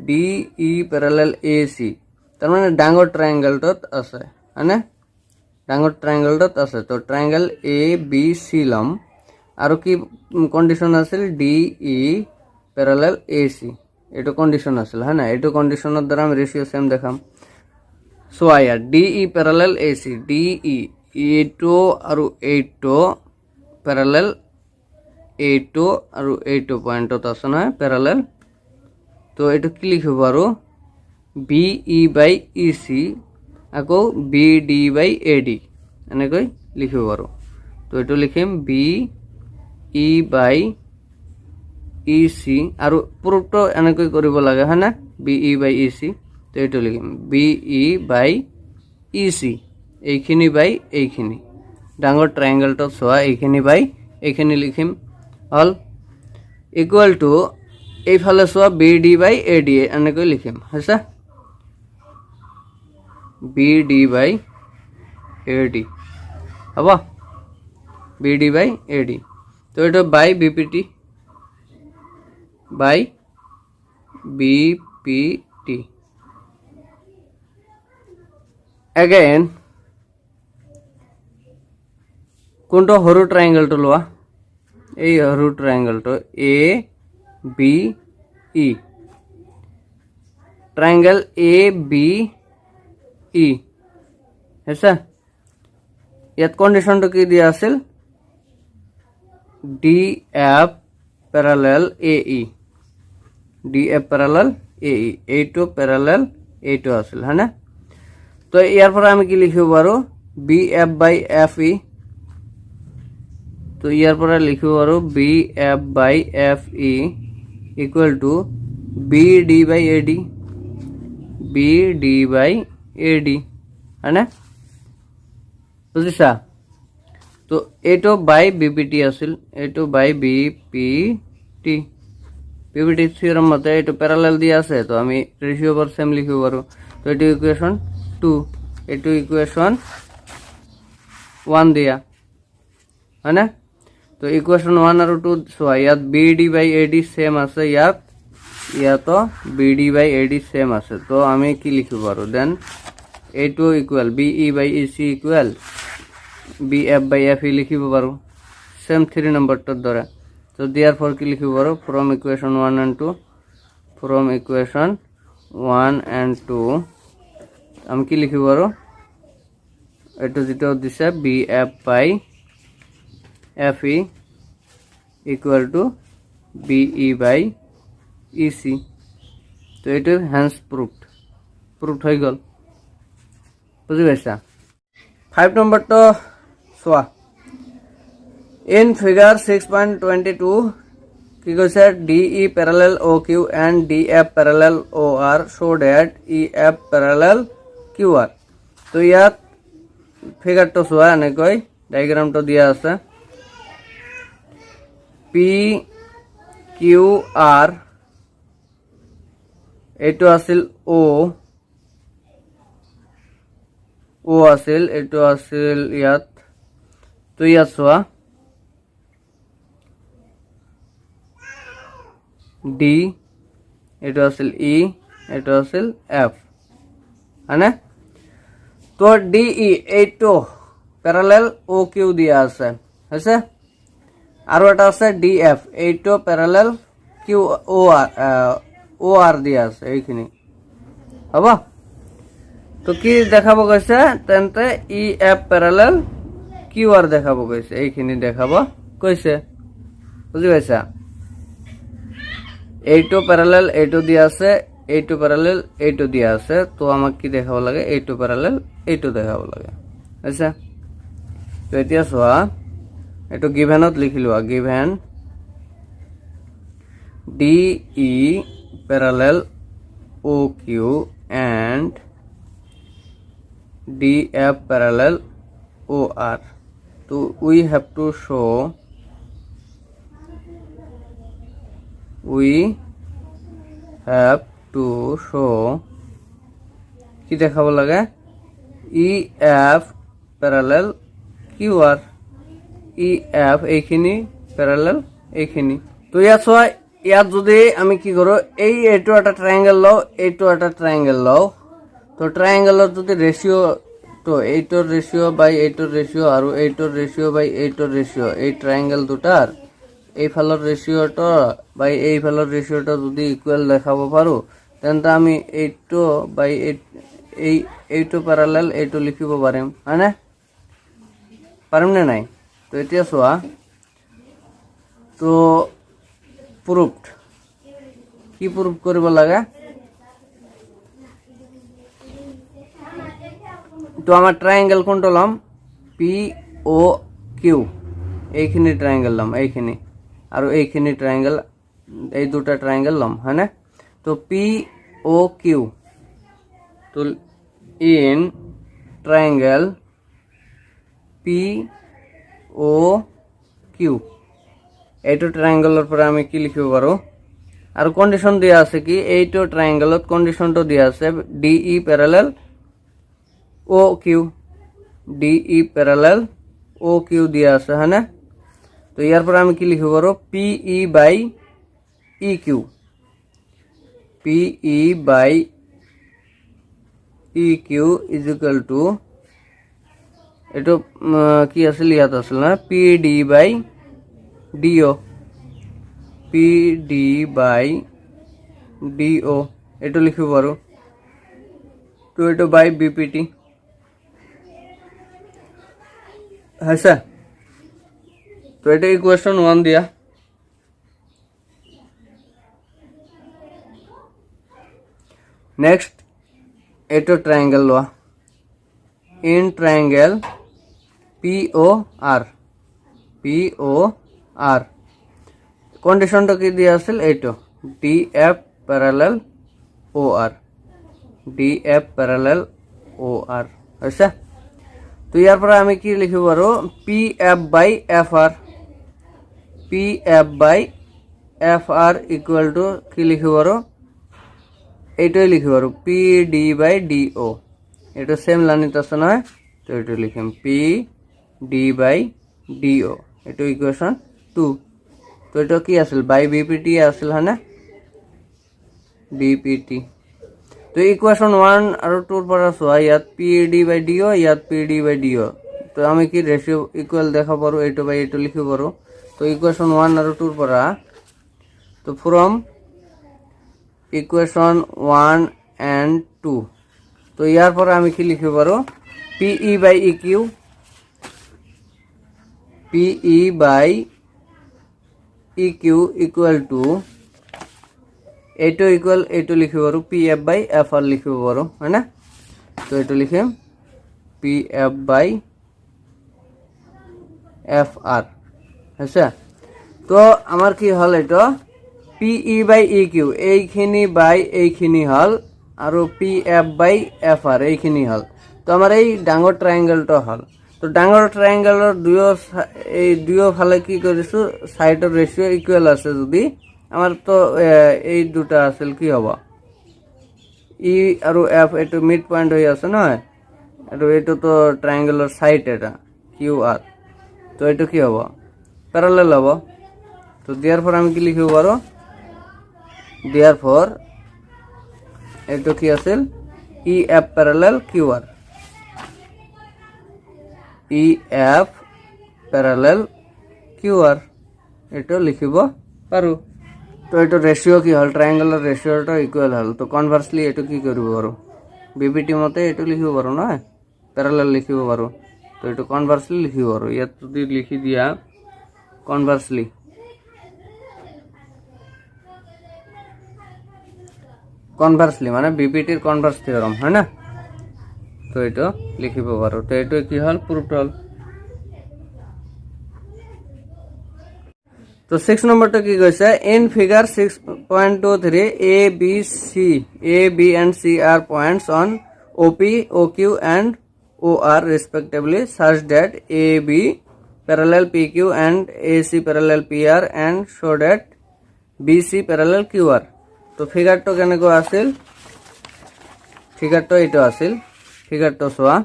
DE parallel AC, তার মানে ডাঙৰ ট্ৰায়াঙ্গেলটোত আছে হয় না, ডাঙৰ ট্ৰায়াঙ্গেলটোত আছে। তো ট্ৰায়াঙ্গেল ABC লম আৰু কি কন্ডিশন আছিল DE প্যাৰালাল AC, এইটো কন্ডিশন আছিল হয় না। এইটো কন্ডিশনৰ দ্বাৰা আমি ৰেশিও সেম দেখাম। সো আয়া DE প্যাৰালাল AC, DE এইটো আৰু এইটো প্যাৰালাল এইটো আৰু এইটো পয়েন্টত আছে না প্যাৰালাল। তো এইটো কি লিখিব আৰু BE বাই EC আকৌ BD বাই AD এনেকৈ লিখিব আৰু। তো এইটো লিখিম BE বাই EC আৰু প্ৰুফটো এনেকৈ কৰিব লাগে হয় না BE বাই EC। তো এইটো লিখিম BE বাই EC এইখিনি বাই এইখিনি, ডাঙৰ ট্ৰায়াঙ্গেলটো চোৱা এইখিনি বাই এইখিনি লিখিম হল ইকুয়াল টু এইফালে চোৱা BD বাই AD এনেকৈ লিখিম হৈছে BD বাই AD হ'ব BD বাই AD। তো এইটো বাই BPT বাই BPT again কোনটো সৰু ট্ৰায়াঙ্গেলটো লোৱা, এই সৰু ট্রায়াঙ্গেলটো ABE, ট্রায়াঙ্গেল ABE হৈছে। ইয়াত কন্ডিশনটো কি দিয়া আছিল DF parallel AE, DF parallel AE, এইটো প্যারালাল এইটো আছিল হ্যাঁ না। তো ইয়াৰ পৰা আমি কি লিখিব পাৰো BF বাই FE, তো ইয়াৰ পৰা লিখিব পাৰো BF by FE equal to BD by AD, BD by AD হয় না বুজিছা। তো এইটো বাই BPT আছিল, এইটো বাই BPT, BPT থিওরাম মতে এইটো প্যারালাল দিয়া আছে, তো আমি রেশিও বার সেম লিখিব পাৰো। তো এইটো ইকুয়েশন 2, এইটো ইকুয়েশন 1 দিয়া হয় না। তো ইকুয়েশন 1 আৰু 2 চোৱা, ইয়াত BD বাই AD সেম আছে, ইয়াতো BD বাই AD সেম আছে। তো আমি কি লিখিব পাৰো দেন এইটো equal BE by EC equal BF by FE লিখিব পাৰো সেম 3 নম্বৰটোৰ দৰে। তো দিয়াৰ ফৰ কি লিখিব পাৰো from equation 1 and 2, from equation 1 and 2 আমি কি লিখিব পাৰো এইটো যেটা দিছে BF by FE equal to BE by EC। তো এইটো হেন্স প্রুফড হৈ গল বুঝি পাইছা। 5 নম্বৰটো চোৱা ইন ফিগার 6.22 কি কৈছে DE parallel OQ and DF parallel OR so that EF parallel QR। তো ইয়াত ফিগারটো চোৱা এনেকৈ ডায়াগ্রামটো দিয়া আছে PQR এইটো আছিল O আছিল, এইটো আছিল ইয়াত। তো ইয়াত চোৱা D, এইটো আছিল E, এইটো আছিল F হয়নে। তো DE এইটো প্যারালাল OQ দিয়া আছে, হয়েছে। আরও এটা আছে ডিএফ, এইটো প্যারালেল কিউ ও আর দিয়া আছে এইখিনি, হব। তো কি দেখাব কৈছে তেন্তে E F parallel Q R দেখাব কৈছে, এইখিনি দেখাব কৈছে, বুঝি পাইছা। এইটো প্যারালেল এইটো দিয়া আছে, এইটো প্যারালেল এইটো দিয়া আছে, তো আমাক কি দেখাব লাগে, এইটো প্যারালেল এইটো দেখাব লাগে, বুঝছে। তো এতিয়া চোৱা, এইটো গিভেনত লিখি লোৱা, given D E parallel O Q and DF parallel OR. So we have to show কি দেখাব লাগে, EF প্যারালেল QR, EF এইখিনি প্যারালেল এইখিনি। তো ইয়াত চোৱা, ইয়াত যদি আমি কি কৰোঁ, এইটো এটা ট্ৰায়াঙ্গেল লওঁ, এইটো এটা ট্ৰায়াঙ্গেল লওঁ, তো ট্ৰায়াঙ্গেলৰ যদি ৰেশিও, তো এইটোৰ ৰেশিও বাই এইটোৰ ৰেশিও আৰু এইটোৰ ৰেশিও বাই এইটোৰ ৰেশিও, এই ট্ৰায়াঙ্গেল দুটাৰ এইফালৰ ৰেশিওটো বাই এইফালৰ ৰেশিওটো যদি ইকুয়াল দেখাব পাৰো, তেন্তে আমি এইটো বাই এইটো প্যাৰালেল এইটো লিখিব পাৰিম, হয়নে, পাৰিম নে নাই। তো এতিয়া চোৱা, তো প্ৰুফড, কি প্ৰুফ কৰিব লাগে, তো আমার ট্রায়াঙ্গেল কোনটা লম, পি ও কিউ, এইখিনি ট্রায়াঙ্গেল লম, এইখিনি আর এইখিনি ট্রায়াঙ্গেল, এই দুটা ট্রায়াঙ্গেল লম, হয় না। তো পি ও কিউ, তো in triangle P O Q, এইটো ট্ৰায়াঙ্গেলৰ পৰা আমি কি লিখিব পাৰো, আর কন্ডিশন দিয়া আছে কি, এইটো ট্রায়াঙ্গেলত কন্ডিশনটো দিয়া আছে DE parallel O Q, DE parallel O Q দিয়া আছে, হ্যাঁ না। তো ইয়ার পরে আমি কি লিখব পারো, PE by E Q, PE by E Q is equal to, এটা কি আছিল, ইয়াত আছিল না, পিডি বাই ডিও, পিডি বাই ডিও, এটা লিখব পারো। তো এটা বাই বিপিটি, হয়েছে। তো এটা ইকুয়েশন 1 দিয়া। নেক্সট এটা ট্রায়াঙ্গেল লওয়া, ইন ট্রায়াঙ্গেল POR, POR কন্ডিশনটা কি দিয়া আছিল, এইটো DF parallel OR, DF parallel OR, হয়েছে। তো ইয়ার পরে আমি কি লিখিব পারো, PF by FR, PF by FR equal to কি লিখিব পারো, এইটাই লিখিব পারো PD বাই DO, এটা সেম লাইনত আছে নহয়, তো এটা লিখিম PD বাই DO, এটা ইকুয়েশন 2। তো এটা কি আছিল, বাই বিপিটি আছিল, হয় না, বিপিটি। তো ইকুয়েশন 1 আৰু 2 পৰা চোৱা, ইয়াত পিডি বাই ডিও, ইয়াত পিডি বাই ডিও, তো আমি কি রেশিও ইকুয়াল দেখা পাৰো, এইটো বাই এইটো লিখিব পাৰো। তো ইকুয়েশন 1 আৰু 2 পৰা, তো ফ্ৰম ইকুয়েশন 1 and 2, তো ইয়াৰ পৰা আমি কি লিখিব পাৰো, PE by E Q, PE by E Q equal to, এইটো ইকুয়াল এইটো লিখিব পাৰো, PF বাই FR লিখিব পাৰো, হয় না। তো এইটো লিখিম PF বাই FR, হয়েছে। তো আমার কি হল, এটা PE বাই EQ, এইখিনি বাই এইখিনি হল, আর PF বাই FR এইখিনি হল। তো আমার এই ডাঙৰ ট্ৰায়াঙ্গেলটা হল। তো ডাঙৰ ট্ৰায়াঙ্গেলৰ দুয়ো ফালে কি কৰিছো, সাইডৰ ৰেশিও ইকুয়াল আছে যদি, আমাৰ তো এই দুটা আছিল, কি হব, ই আৰু এফ, এইটো মিড পয়েন্ট হয়ে আছে নহয়, আৰু এইটো তো ট্ৰায়াঙ্গেলৰ সাইড, এটা QR, তো এইটো কি হব, প্যারালেল হব। তো দেওয়ার পর আমি কি লিখিব পারো, দেওয়ার পর এইটো কি আছিল, EF parallel QR, EF parallel Q R এইটো লিখিব পাৰোঁ। তো এইটো ৰেচিঅ' কি হ'ল, ট্ৰাইংগলৰ ৰেচিঅ'টো ইকুৱেল হ'ল। তো কনভাৰ্চলি এইটো কি কৰিব পাৰোঁ, বিপিটি মতে এইটো লিখিব পাৰোঁ নহয়, পেৰালেল লিখিব পাৰোঁ। তো এইটো কনভাৰ্চলি লিখিব পাৰোঁ। ইয়াত যদি লিখি দিয়া কনভাৰ্চলি, কনভাৰ্সলি মানে বিপিটিৰ কনভাৰ্স থিওৰাম হয় না, তো এইটো লিখিব পাৰোঁ। তো এইটো কি হ'ল, প্ৰুফড হ'ল। তো 6 নম্বৰটো কি কৈছে, in figure 6.23 A, B and C are points on OP, OQ and OR respectively such that AB parallel PQ and AC parallel PR and so that BC parallel QR. তো ফিগারটো কেনেকুৱা আছিল, ফিগাৰটো এইটো আছিল, ফিগাৰটো চোৱা,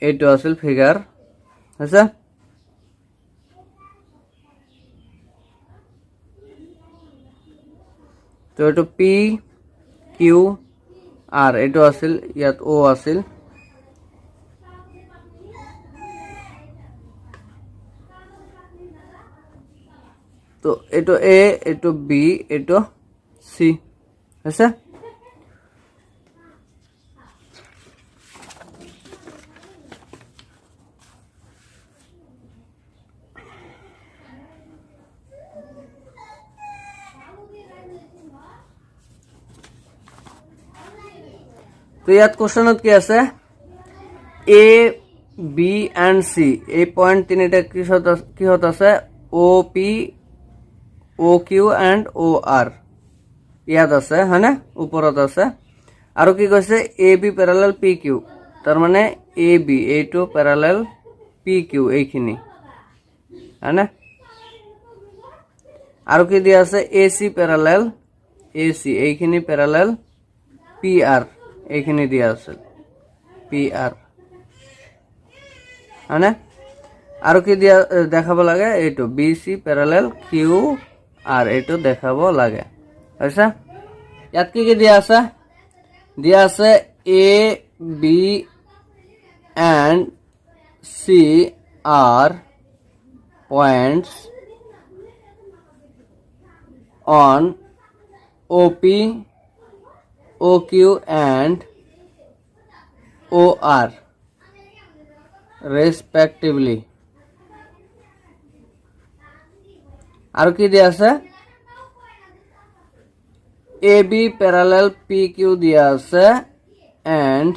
এইটো আছিল ফিগার আছে। তো এইটো পি কিউ আর এইটো আছিল, ইয়াত ও আছিল। তো এইটো এ, এইটো বি, এইটো সি আছে। তো ইয়াত কোশ্চেনত কি আছে, এ বি এণ্ড সি এই পইণ্ট তিনিটা কিহত আছে, O P, O Q and O R ইয়াত আছে হয়নে, ওপৰত আছে। আৰু কি কৈছে, A B parallel P Q, তাৰমানে এ বি এইটো পেৰালেল পি কিউ এইখিনি হয়নে। আৰু কি দিয়া আছে, A C parallel A C এইখিনি পেৰালেল পি আৰ এইখিনি দিয়া আছে পি আৰ হয়নে। আৰু কি দিয়া দেখাব লাগে, এইটো B C parallel Q R এইটো দেখাব লাগে হৈছে। ইয়াত কি দিয়া আছে, দিয়া আছে A B and C are points on OP, OQ and OR respectively. আৰু কি দিয়া আছে, AB parallel PQ দিয়া আছে and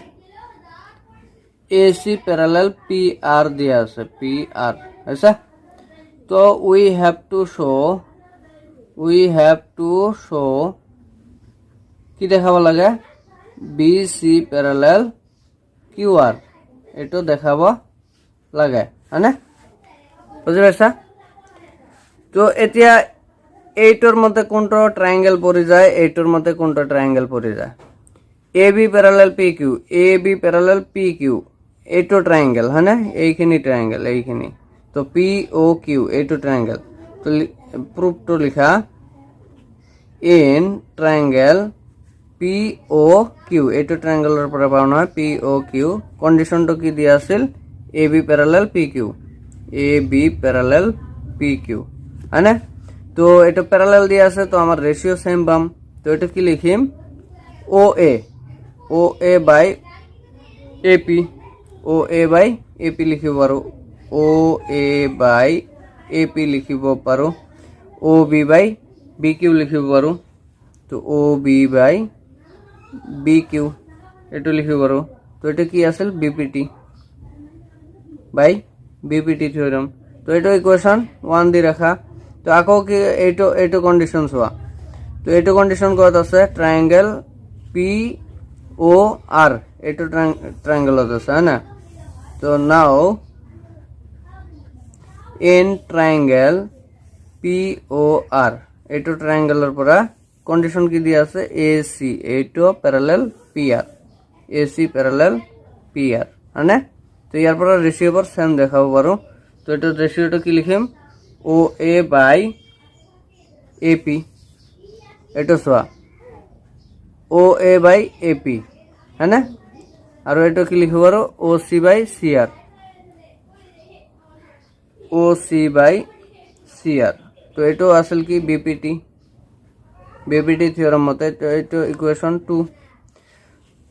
AC parallel PR দিয়া আছে, PR হৈছে। তো we have to show কি দেখাব লাগে, বি সি প্যারালেল কিউ আর এইটো দেখাব লাগে হয়নে, বুঝি পাইছা। তো এতিয়া এইটোৰ মতে কোনটো ট্ৰায়াঙ্গেল পৰি যায়, এইটোৰ মতে কোনটো ট্ৰায়াঙ্গেল পৰি যায়, A B প্যাৰালেল P Q, A B প্যাৰালেল P Q এইটো ট্ৰায়াঙ্গেল হয়নে, এইখিনি ট্ৰায়াঙ্গেল এইখিনি। তো পি ও কিউ এইটো ট্ৰায়াঙ্গেল। তো প্ৰুফটো লিখা, in triangle P O Q এইটো ট্ৰায়াঙ্গেলৰ পৰা পাওঁ নহয়, পি ও কিউ কণ্ডিশ্যনটো কি দিয়া আছিল, A B parallel P Q, A B parallel P Q হয়নে। তো এইটো প্যারালেল দিয়া আছে, তো আমার রেশিও সেম পাম। তো এটা কি লিখিম, ও এ বাই A P, O A by A P লিখিব পাৰোঁ, ও এ বাই এ পি লিখিব পাৰোঁ, ও বি বাই বি কিউ লিখিব পাৰোঁ। তো ও বি বাই বি কিউ এইটো লিখিব পাৰোঁ। তো এটা কি আছিল, বিপিটি বাই বিপিটি থিওৰাম। তো এইটো ইকুৱেশ্যন 1 দি ৰাখা। তো আকৌ কি এইটো কণ্ডিশ্যন চোৱা। তো এইটো কণ্ডিশ্যন ক'ত আছে, ট্ৰায়াঙ্গেল পি ও আৰ এইটো ট্ৰায়াঙ্গেলত আছে হয় না। তো now in triangle P O R এইটো ট্ৰায়াঙ্গেলৰ পৰা কণ্ডিশ্যন কি দিয়া আছে, এ চি এইটো প্যাৰালেল পি আৰ, এ চি প্যাৰালেল পি আৰ হয়নে। তো ইয়াৰ পৰা ৰেচিঅ'বোৰ সেম দেখাব পাৰোঁ। তো এইটো ৰেচিঅ'টো কি লিখিম, ও এ বাই এ পি, এইটো চোৱা ও এ বাই এ পি হয়নে। আৰু এইটো কি লিখিব পাৰোঁ, ও C by C R. O C by C আর। তো এটাও আসল কি বিপিটি থিওরাম মতে। তো এটা ইকুয়েশন 2।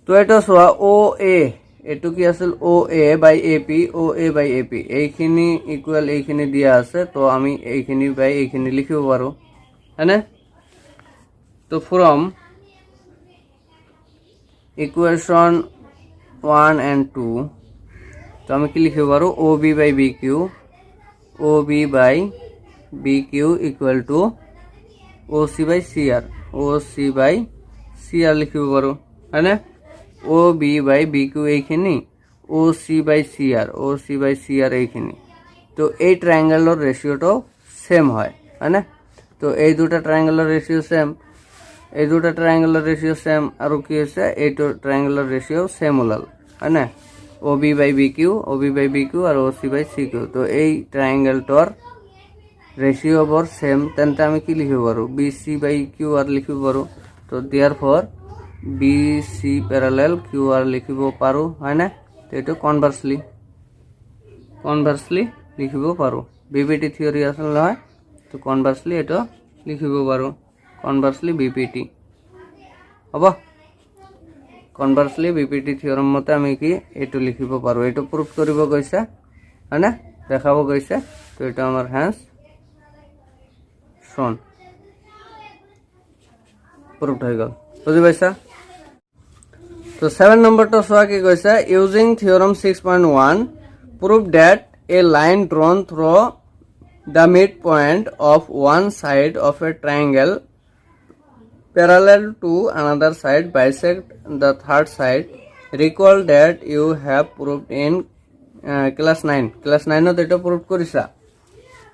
তো এটা চোৱা ও এ, এইটো কি আছিল ও এ বাই এ পি, এইখিনি ইকুৱেল এইখিনি দিয়া আছে। তো আমি এইখিনি বাই এইখিনি লিখিব পাৰোঁ হয়নে। তো ফ্রম ইকুয়েশন 1 and 2 তো আমি কি লিখিব পারো O B by B Q equal to O C by C R লিখিব পারো হয়নে। O B by B Q এইখিনি, ও সি বাই সি আর এইখিনি। তো এই ট্ৰায়াঙ্গেলৰ ৰেশিওটাও সেম হয় হয়নে। তো এই দুটা ট্ৰায়াঙ্গেলৰ ৰেশিও সেম, এই দুটা ট্ৰায়াঙ্গেলৰ ৰেশিও সেম, আৰু কি হৈছে এইটো ট্ৰায়াঙ্গেলৰ ৰেশিও সেম ওলাল হয়নে। O B by B Q আৰু ও সি বাই সি কিউ। তো এই ট্ৰায়াঙ্গেলটোৰ ৰেশিওবোৰ সেম, তেন্তে আমি কি লিখিব পাৰোঁ B C by Q R লিখিব পাৰোঁ। তো therefore B C parallel Q R লিখিব পাৰোঁ হয়নে। তো এইটো কনভাৰ্সলি লিখিব পাৰোঁ। বিপিটি থিওৰি আছিল নহয়, তো কনভাৰ্সলি এইটো লিখিব পাৰোঁ, কনভাৰ্সলি বিপিটি হ'ব। কনভাৰ্সলি বিপিটি থিওৰাম মতে আমি কি এইটো লিখিব পাৰোঁ। এইটো প্ৰুফ কৰিব গৈছে হয়নে, দেখাব গৈছে। তো এটা আমাৰ হ্যান্স শোন প্ৰুফ হয়ে গেল, বুঝি পাইছা। তো 7 নম্বৰটা চোৱা কি কৈছে, using theorem 6.1 prove that a line drawn through the midpoint of one side of a triangle parallel to another side bisect the third side. Recall that you have proved in class 9. Class 9 ত এটা prove কৰিছা।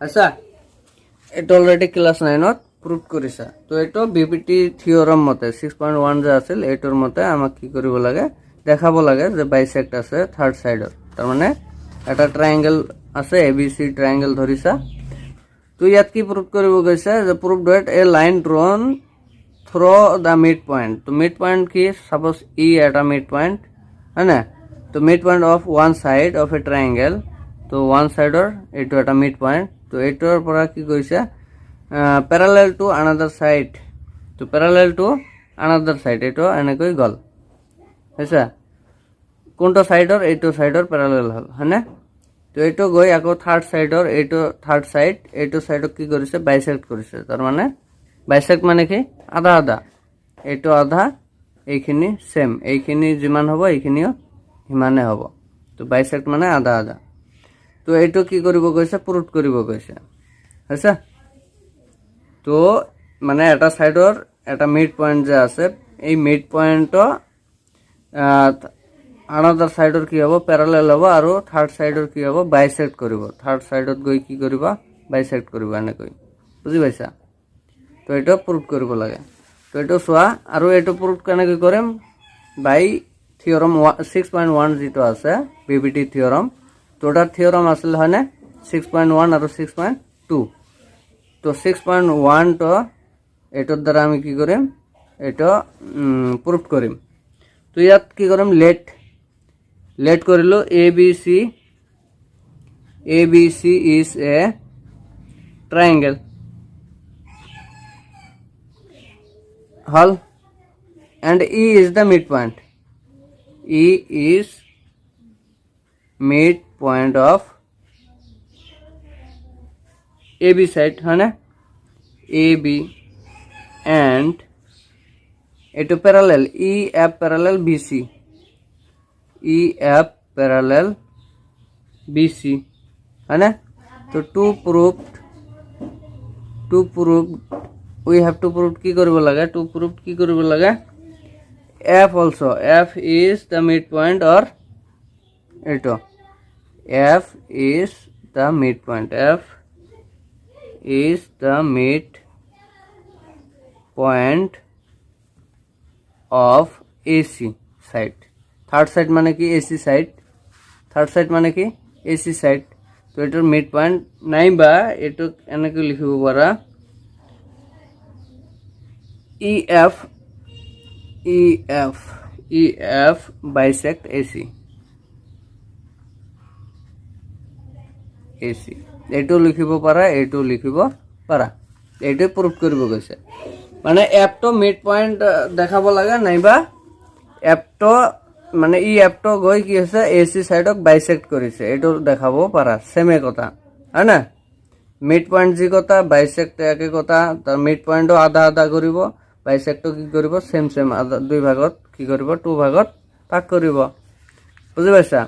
আচ্ছা, এটা already class 9 ত prove কৰিছা। তো এইটো BPT থিওৰাম মতে 6.1 যে আছিল এইটোৰ মতে আমাক কি কৰিব লাগে, দেখাব লাগে যে বাইসেক্ট আছে থাৰ্ড সাইডত। তাৰ মানে এটা ট্ৰায়াঙ্গেল আছে এবিসি ট্ৰায়াঙ্গেল ধৰিছা। তো ইয়াত কি প্ৰুভ কৰিব গৈছে যে prove that a line drawn through the mid point. তো মিড পয়েন্ট কি, সাপোজ ই এটা মিড পয়েন্ট হয় না। তো mid point of one side of a triangle, তো ওয়ান সাইডৰ এইটো এটা মিড পয়েন্ট। তো এইটোৰ পৰা কি কৈছে প্যাৰালেল টু আনাদাৰ সাইড। তো প্যাৰালেল টু আনাদাৰ সাইড এইটো এনেকৈ গল হৈছে, কোনটো সাইডৰ এইটো সাইডৰ প্যাৰালেল হল হয়নে। তো এইটো গৈ আকৌ থাৰ্ড সাইডৰ এইটো থাৰ্ড সাইড এইটো সাইডক কি কৰিছে বাইসেক্ট কৰিছে। তাৰ মানে বাইসেক্ট মানে কি আধা আধা, এইটো আধা এইখিনি সেম, এইখিনি যিমান হ'ব এইখিনিও সিমানে হ'ব। তো বাইসেক্ট মানে আধা আধা। তো এইটো কি কৰিব গৈছে প্ৰুভ কৰিব গৈছে হৈছে। তো মানে এটা সাইডৰ এটা মিড পয়েন্ট যে আছে এই মিড পয়েন্টটো আনাদাৰ সাইডৰ কি হ'ব প্যাৰালেল হ'ব, আৰু থাৰ্ড সাইডৰ কি হ'ব বাইসেক্ট কৰিব। থাৰ্ড সাইডত গৈ কি কৰিব বাইসেক্ট কৰিব এনেকৈ, বুজি পাইছা। তো এইটো প্ৰুভ কৰিব লাগে। তো এইটো চোৱা, আৰু এইটো প্ৰুভ কেনেকৈ কৰিম বাই থিওৰাম 6.1 যিটো আছে বিপিটি থিওৰাম। তো ওটাৰ থিওৰাম আসলে হয় না 6.1 আৰু 6.2। তো 6.1 তো এটাৰ দ্বাৰা আমি কি কৰিম এটা প্ৰুভ কৰিম। তো ইয়াত কি কৰিম লেট কৰিলো A B C is a triangle হল, and E is the midpoint. E is midpoint of AB side है ना, AB and এটা parallel EF parallel BC, EF parallel BC है ना। तो to prove we have to prove কি কৰিব লাগে, to prove কি কৰিব লাগে F also, F is the midpoint or eto, F is the midpoint, F is the midpoint of AC side. Third side মানে কি AC side, third side মানে কি AC side. তো এটার মিড পয়েন্ট নাইবা এটো এনেকে লিখিব পারা EF bisect AC এইটো লিখিব পাৰা এইটো লিখিব পাৰা এইটো প্ৰুফ কৰিব গৈছে মানে এফটো মিড পয়েন্ট দেখাব লাগে নাইবা এফটো মানে ই এফটো গৈ কি হৈছে এসি সাইডক বাইসেক্ট কৰিছে এইটো দেখাব পাৰা সেমে কথা হয় না মিড পয়েন্ট যি কথা বাইসেক্ট একে কথা তাৰ মিড পয়েন্টও আধা আধা কৰিব বাইসেক্টও কি কৰিব সেম সেম আধা দুই ভাগত কি কৰিব টু ভাগত ভাগ কৰিব বুজি পাইছা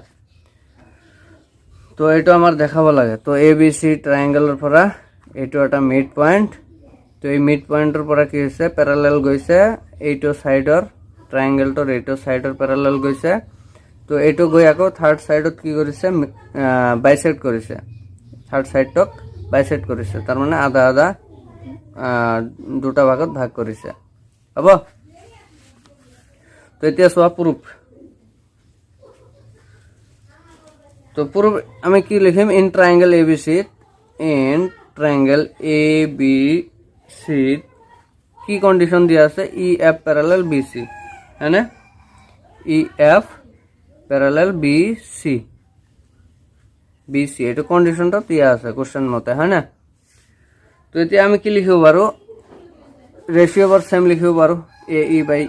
তো এইটো আমাৰ দেখাব লাগে তো এ বি সি ট্ৰায়াঙ্গলৰ পৰা এইটো এটা মিড পয়েন্ট তো এই মিড পয়েন্টৰ পৰা কি হৈছে প্যাৰালেল গৈছে এইটো সাইডৰ ট্ৰায়াঙ্গলটোৰ এইটো সাইডৰ প্যাৰালেল গৈছে তো এইটো গৈ আকৌ থাৰ্ড সাইডত কি কৰিছে বাইসেক্ট কৰিছে থাৰ্ড সাইডক বাইসেক্ট কৰিছে তাৰ মানে আধা আধা দুটা ভাগত ভাগ কৰিছে হ'ব তো এতিয়া সোয়া প্ৰুফ তো প্ৰুফ আমি কি লিখিম in triangle ABC in triangle ABC কি কন্ডিশন দিয়া আছে ই এফ প্যারালাল বিসি है ना E F parallel BC BC এটা কন্ডিশনটা দিয়া আছে কোশ্চেন মতে হয় না তো এতিয়া আমি কি লিখিব পাৰো ৰেশিও বাৰ সেম লিখিব পাৰো A E by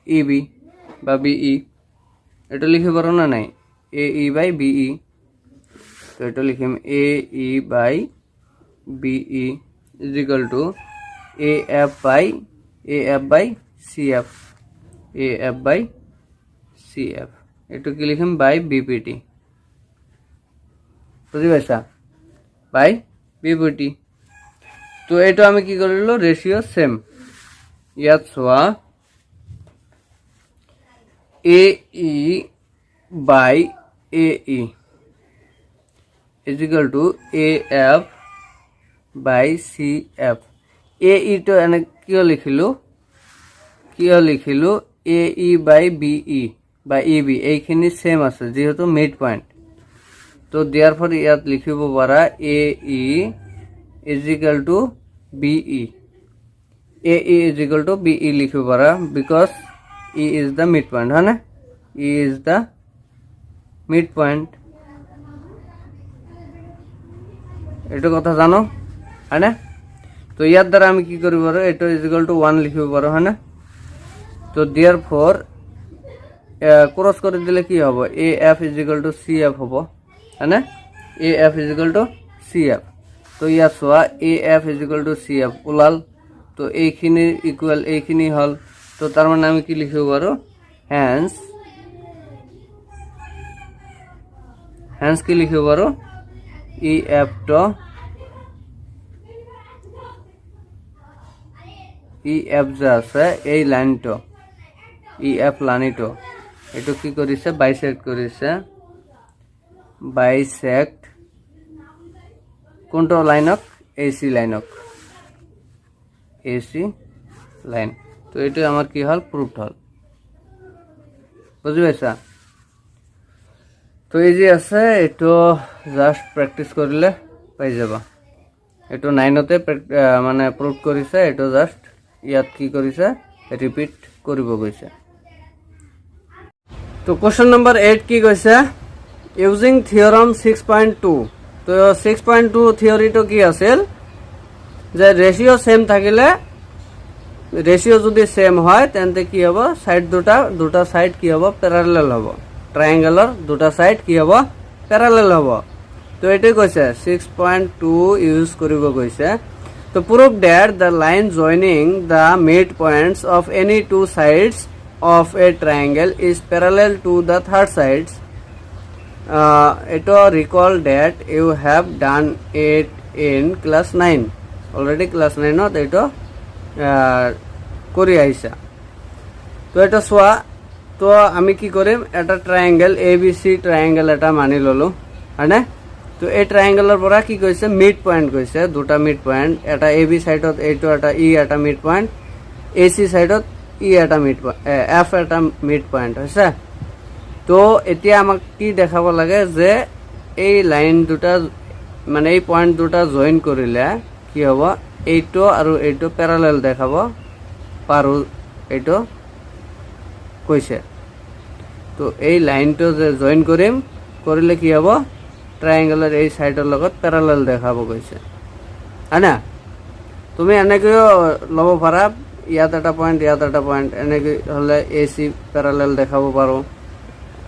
E B বা বিই এটা লিখিব পাৰো না নাই এ ই বাই বিই তো এটা লিখিম A E by BE is equal to A F by C F A F by C F এটা কি লিখিম বাই বিপিটি বুঝি পাইছা বাই বিপিটি তো এটা আমি কি কৰিলো ৰেশিও সেম ইয়াত চোৱা A E by A E is equal to A F by C F A E তো এনে কিয় লিখিলো এ ই বাই বিই বা ই বি এইখিনি সেম আছে যেহেতু মিড পয়েন্ট তো দেয়ার ফর ইয়াত লিখিব পারা A E is equal to BE A E is equal to BE লিখিব পারা because E is the mid point হয় না E is the mid point এটা কথা জানো হয় না তো ইয়ার দ্বারা আমি কি করব পারো এটা ইজ ইকুয়াল টু 1 লিখিব পারো হয় না তো দেয়ার ফর ক্রস করে দিলে কি হবে A F is equal to C F হবে है ना A F is equal to C F तो ইয়াত চোৱা A F is equal to C F ওলাল তো এইখিনি ইকুয়াল এইখিনি হল তো তার মানে আমি কি লিখিব পাৰো হ্যান্স কি লিখিব পাৰো ই এফ তো ই এফ যে আছে এই লাইনটো ই এফ লাইনটো এটো কি কৰিছে বাইসেক্ট কৰিছে বাইসেক্ট কোনটো লাইনক এসি লাইনক এসি লাইন তো এটা আমার কি হল প্রুফড হল বুঝি পাইছা তো এই যে আছে এটো জাস্ট প্র্যাকটিস কৰিলে পাই যাবা এটো 9তে মানে প্ৰুফ কৰিছে এটো জাস্ট ইয়াত কি কৰিছে ৰিপিট কৰিব গৈছে তো কোশ্চেন নম্বৰ 8 কি কৈছে ইউজিং থিওরাম 6.2 তো 6.2 থিওরিটো কি আছিল যে রেশিও সেম থাকিলে রেশিও যদি সেম হয় তেন্তে কি হবে সাইড দুটা সাইড কি হবে প্যারালাল হবে ট্রায়াঙ্গেলর দুটা সাইড কি হবে প্যারালাল হবে তো এটাই কইছে 6.2 ইউজ কৰিব গৈছে তো prove that the line joining the mid points of any two sides of a triangle is parallel to the third sides recall that you have done it in class 9 already class 9 ত এটো কৰি আইছা তো এটা সোয়া তো আমি কি কৰিম এটা triangle ABC triangle এটা মানি ললো হয়নে তো এই ট্ৰায়াঙ্গেলৰ পৰা কি কৈছে মিড পয়েন্ট কৈছে দুটা মিড পয়েন্ট এটা এবি সাইডত এইটো এটা ই এটা মিড পয়েন্ট এসি সাইডত ই এটা মিড এফ এটা মিড পয়েন্ট হৈছে তো এতিয়া আমাক কি দেখাব লাগে যে এই লাইন দুটা মানে এই পয়েন্ট দুটা জয়েন কৰিলে কি হ'ব এইটো আৰু এইটো প্যাৰালাল দেখাব পাৰো এইটো কৈছে তো এই লাইনটো যে জয়েন কৰিলে কি হ'ব ট্ৰায়েংগলৰ এই চাইডৰ লগত পেৰালেল দেখাব কৈছে হয় না তুমি এনেকৈও ল'ব পাৰা ইয়াত এটা পইণ্ট ইয়াত এটা পইণ্ট এনেকৈ হ'লে এ চি পেৰালেল দেখাব পাৰোঁ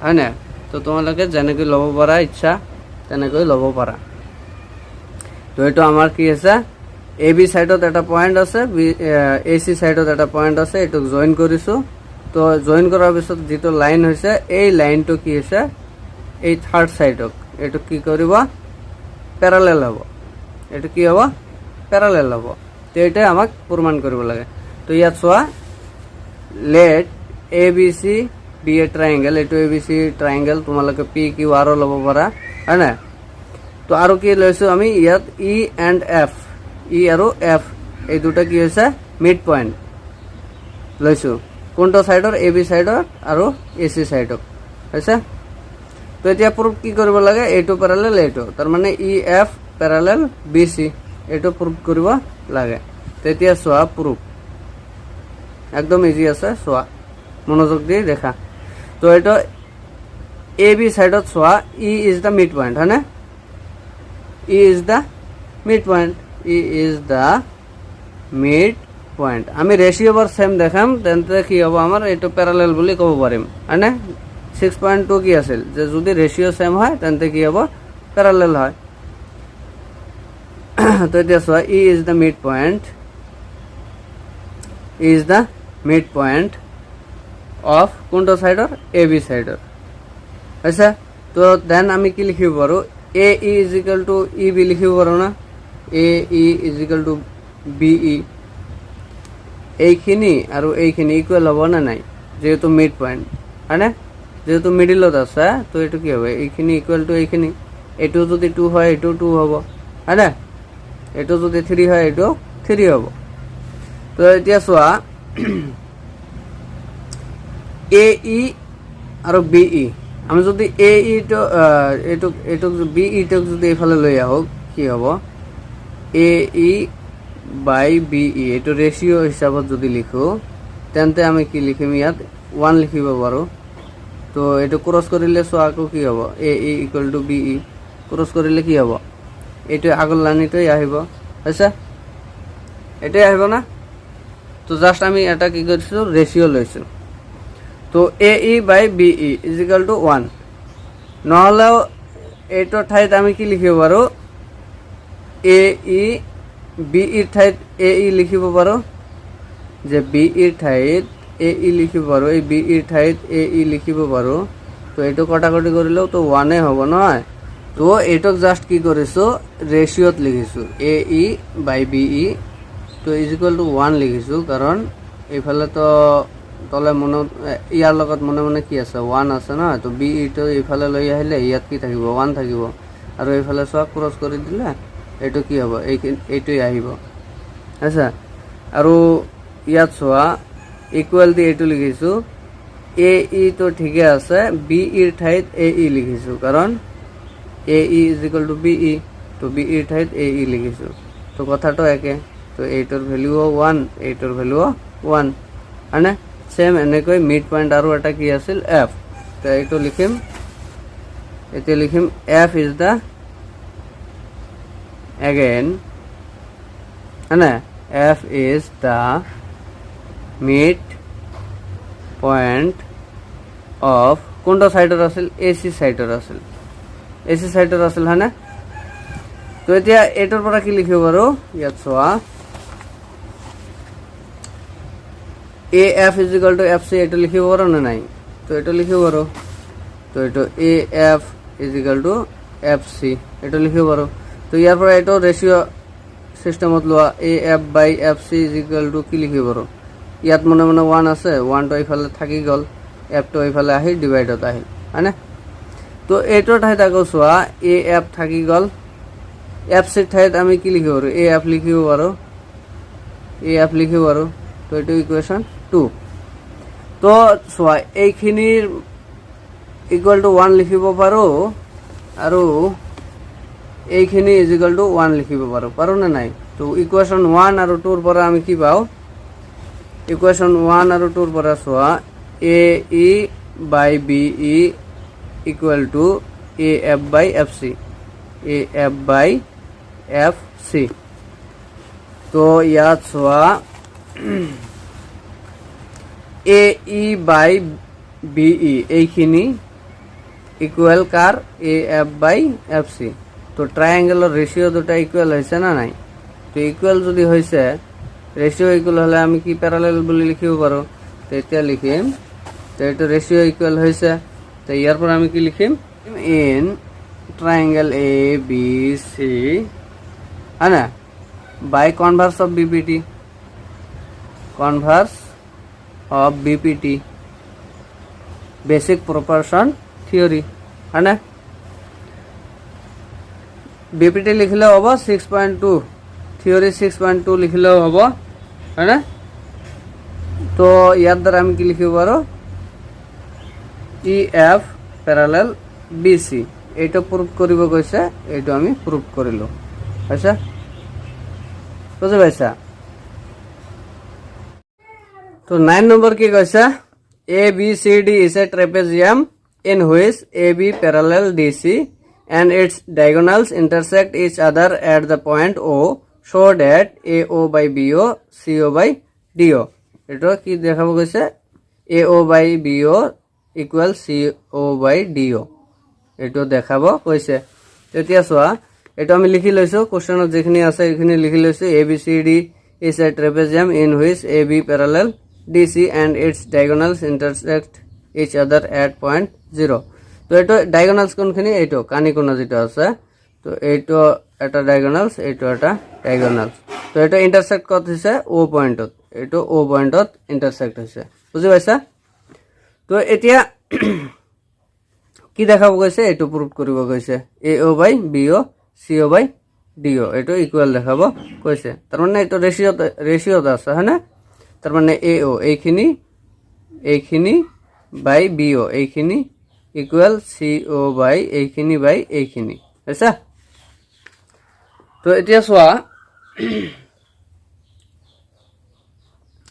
হয় না তো তোমালোকে যেনেকৈ ল'ব পাৰা ইচ্ছা তেনেকৈ ল'ব পাৰা তো এইটো আমাৰ কি আছে এ বি সাইডত এটা পয়েন্ট আছে এ সি সাইডত এটা পয়েন্ট আছে এটুক জয়েন কৰিছো তো জয়েন কৰাৰ পিছত যেটো লাইন হৈছে এই লাইনটো কি হৈছে এই থাৰ্ড সাইডক এটু কি কৰিব প্যাৰালাল হ'ব এটু কি হ'ব প্যাৰালাল হ'ব তো এটা আমাক প্ৰমাণ কৰিব লাগে তো ইয়াত চোৱা let a B C B A triangle এটু এ বি সি ট্ৰায়াঙ্গেল তোমালোকে পি কিউ আৰ ল'ব পাৰা হয় না তো আৰু কি লৈছো আমি ইয়াত ই এণ্ড এফ ই আৰু এফ এই দুটা কি হৈছে মিড পয়েন্ট লৈছো কোনটো সাইডৰ এ বি সাইডৰ আৰু এ সি সাইডৰ হৈছে তো এতিয়া প্ৰুফ কি কৰিব লাগে এইটো প্যাৰালাল এইটো তাৰ মানে ই এফ প্যাৰালাল বি সি এইটো প্ৰুফ কৰিব লাগে তেতিয়া চোৱা প্ৰুফ একদম ইজি আছে চোৱা মনোযোগ দি দেখা তো এইটো এ বি সাইডত চোৱা E is the midpoint হয়নে E is the midpoint E is the midpoint আমি রেশিও বার সেম দেখাম তেন্তে কি হ'ব আমাৰ এইটো প্যাৰালাল বুলি ক'ব পাৰিম হয়নে 6.2 কি আছিল যে যদি রেশিও সেম হয় তেন্তে কি হ'ব প্যারালাল হয় তো এতিয়া চোৱা E is the midpoint is the midpoint of কোনটো সাইডৰ এ বি সাইডৰ আচ্ছা তো দেন আমি কি লিখিব পাৰো A E is equal to E B লিখিব পাৰো না A E is equal to B E এইখিনি আৰু এইখিনি ইকুয়াল হ'ব না নাই যেহেতু মিড পয়েন্ট হয়নে যেহেতু মিডিলত আছে তো এটো কি হবে এইখিনি ইকুয়াল টু এইখিনি এটো যদি 2 হয় এটো 2 হ'ব হয়নে এটো যদি 3 হয় এটো 3 হ'ব তো এতিয়া চোৱা এ ই আৰু বি ই আমি যদি এ ই তো এটো বি ই তো যদি এফালে লৈ আহো কি হ'ব এ ই বাই বি ই এটো রেশিও হিসাবত যদি লিখো তেন্তে আমি কি লিখিম ইয়াত 1 লিখিব পাৰো তো এটো ক্ৰস কৰিলে চোৱা আকৌ কি হ'ব A E equal to B E cross কৰিলে কি হ'ব এটো আগৰ লাইনটোই আহিব আছে এটাই আহিব না তো জাস্ট আমি এটা কি কৰিছো রেশিও লৈছো তো A E by B E is equal to 1 নহলে এইটো ঠাইত আমি কি লিখিব পাৰো এ ই বি ই ঠাইত এ ই লিখিব পাৰো যে বি ই ঠাইত এ ই লিখিব পাৰো এই বি ই ঠাইত এ ই লিখিব পাৰো তো এইটো কটাকটি কৰিলেও তো 1 এ হ'ব নহয় তো এইটোক জাস্ট কি কৰিছো রেশিওত লিখিছো এ ই বাই বি ই তো ইজ ইকুয়াল টু 1 লিখিছো কাৰণ এইফালে তো তলে মন ইয়াৰ লগত মনে মনে কি আছে 1 আছে না তো বি ই তো এইফালে লৈ আহিলে ইয়াত কি থাকিব 1 থাকিব আৰু এইফালে সব ক্ৰস কৰি দিলে এটো কি হ'ব এইটোই আহিব আচ্ছা আৰু ইয়াত চোৱা ইকুয়াল দি এটো লিখিছো এ ই তো ঠিকে আছে বি ইৰ ঠাইত এ ই লিখিছো কাৰণ A E is equal to B E তো বি ইৰ ঠাইত এ ই লিখিছো তো কথাটো একে তো এইটোৰ ভ্যালুও 1 এইটোৰ ভ্যালুও 1 মানে সেম এনেকৈ মিড পয়েন্ট আৰু এটা কি আছিল এফ তো এইটো লিখিম এতে লিখিম F is the again ana f is the mid point of কোনটো সাইডৰ আছিল এসি সাইডৰ আছিল এসি সাইডৰ আছিল হয়নে তো এতিয়া এটোৰ পৰা কি লিখিব পাৰো ইয়াত চোৱা A F is equal to F C এটো লিখিব পাৰো না নাই তো এটো লিখিব পাৰো তো এটো A F is equal to F C এটো লিখিব পাৰো তো ইয়াৰ পৰা এটো ৰেশিও সিস্টেমত লোৱা A F by F C is equal to কি লিখিব পাৰো ইয়াত মনে মনে 1 আছে 1 তো ইফালে থাকি গল এফ তো ইফালে আহি ডিভাইডত আহিল হয়নে তো এটো ঠাইত আকৌ চোৱা এ এফ থাকি গল এফ সি ঠাইত আমি কি লিখিব পাৰো এ এফ লিখিব পাৰো এ এফ লিখিব পাৰো তো এটো ইকুয়েশন 2 তো চোৱা এইখিনিৰ ইকুয়াল টু 1 লিখিব পাৰো আৰু এইখিনি ইজ ইকুয়াল টু 1 লিখিব পাৰো না নাই তো ইকুয়েশন 1 আৰু 2 ৰ পৰা আমি কি পাও ইকুয়েশন 1 আৰু 2 ৰ পৰা চোৱা A E by B E equal to A F by F C AF by FC তো ইয়াত চোৱা AE by BE এইখিনি equal car AF by FC তো ট্রায়াঙ্গেলের রেশিও দুটা ইকুয়াল হয়েছে না নাই তো ইকুয়াল যদি হয়েছে রেশিও ইকুয়াল হলে আমি কি প্যারালেল বলে লিখিব পারো তো এটা লিখিম তো এটা রেশিও ইকুয়াল হয়েছে তো ইয়ার পর আমি কি লিখিম ইন ট্রায়াঙ্গেল ABC হ্যাঁ না by converse of BPT converse of BPT basic proportion theory है ना BPT लिखले हम 6.2 থিওরি 6.2 लिखले हम है ना तो यार द्वारा हम कि लिखिब पारो EF প্যারালাল BC এইটা প্রুফ করিব কইছে এইটা আমি প্রুফ করিলো আচ্ছা বুঝে পাইছা তো 9 নম্বর কি কইছে ABCD is a trapezium in which AB parallel DC and its diagonals intersect each other at the point O so that AO by BO CO by DO এটা কি দেখাবো কইছে AO by BO equal CO by DO এটা দেখাবো কইছে এতিয়া সোয়া এটা আমি লিখি লইছো কোশ্চেনত যেখানে আছে এখানে লিখি লইছো ABCD is a trapezium in which AB parallel DC and its diagonals intersect each other at point 0 তো এটা ডায়াগোনালস কোনখানে এইটো কানি কোণ যেটা আছে তো এইটো এটা ডায়াগোনালস এইটো এটা ডায়াগোনালস তো এটা ইন্টারসেক্ট কত হইছে ও পয়েন্টত এইটো ও পয়েন্টত ইন্টারসেক্ট হইছে বুঝি পাইছা তো এতিয়া কি দেখাব গৈছে এইটো প্রুফ কৰিব গৈছে AO by BO CO by DO এইটো ইকুয়াল দেখাব কৈছে তার মানে এইটো রেশিও আছে হ্যাঁ না তার মানে AO এইখিনি বাই BO এইখিনি ইকুয়াল CO বাই এইখিনি আচ্ছা তো এতিয়া চোৱা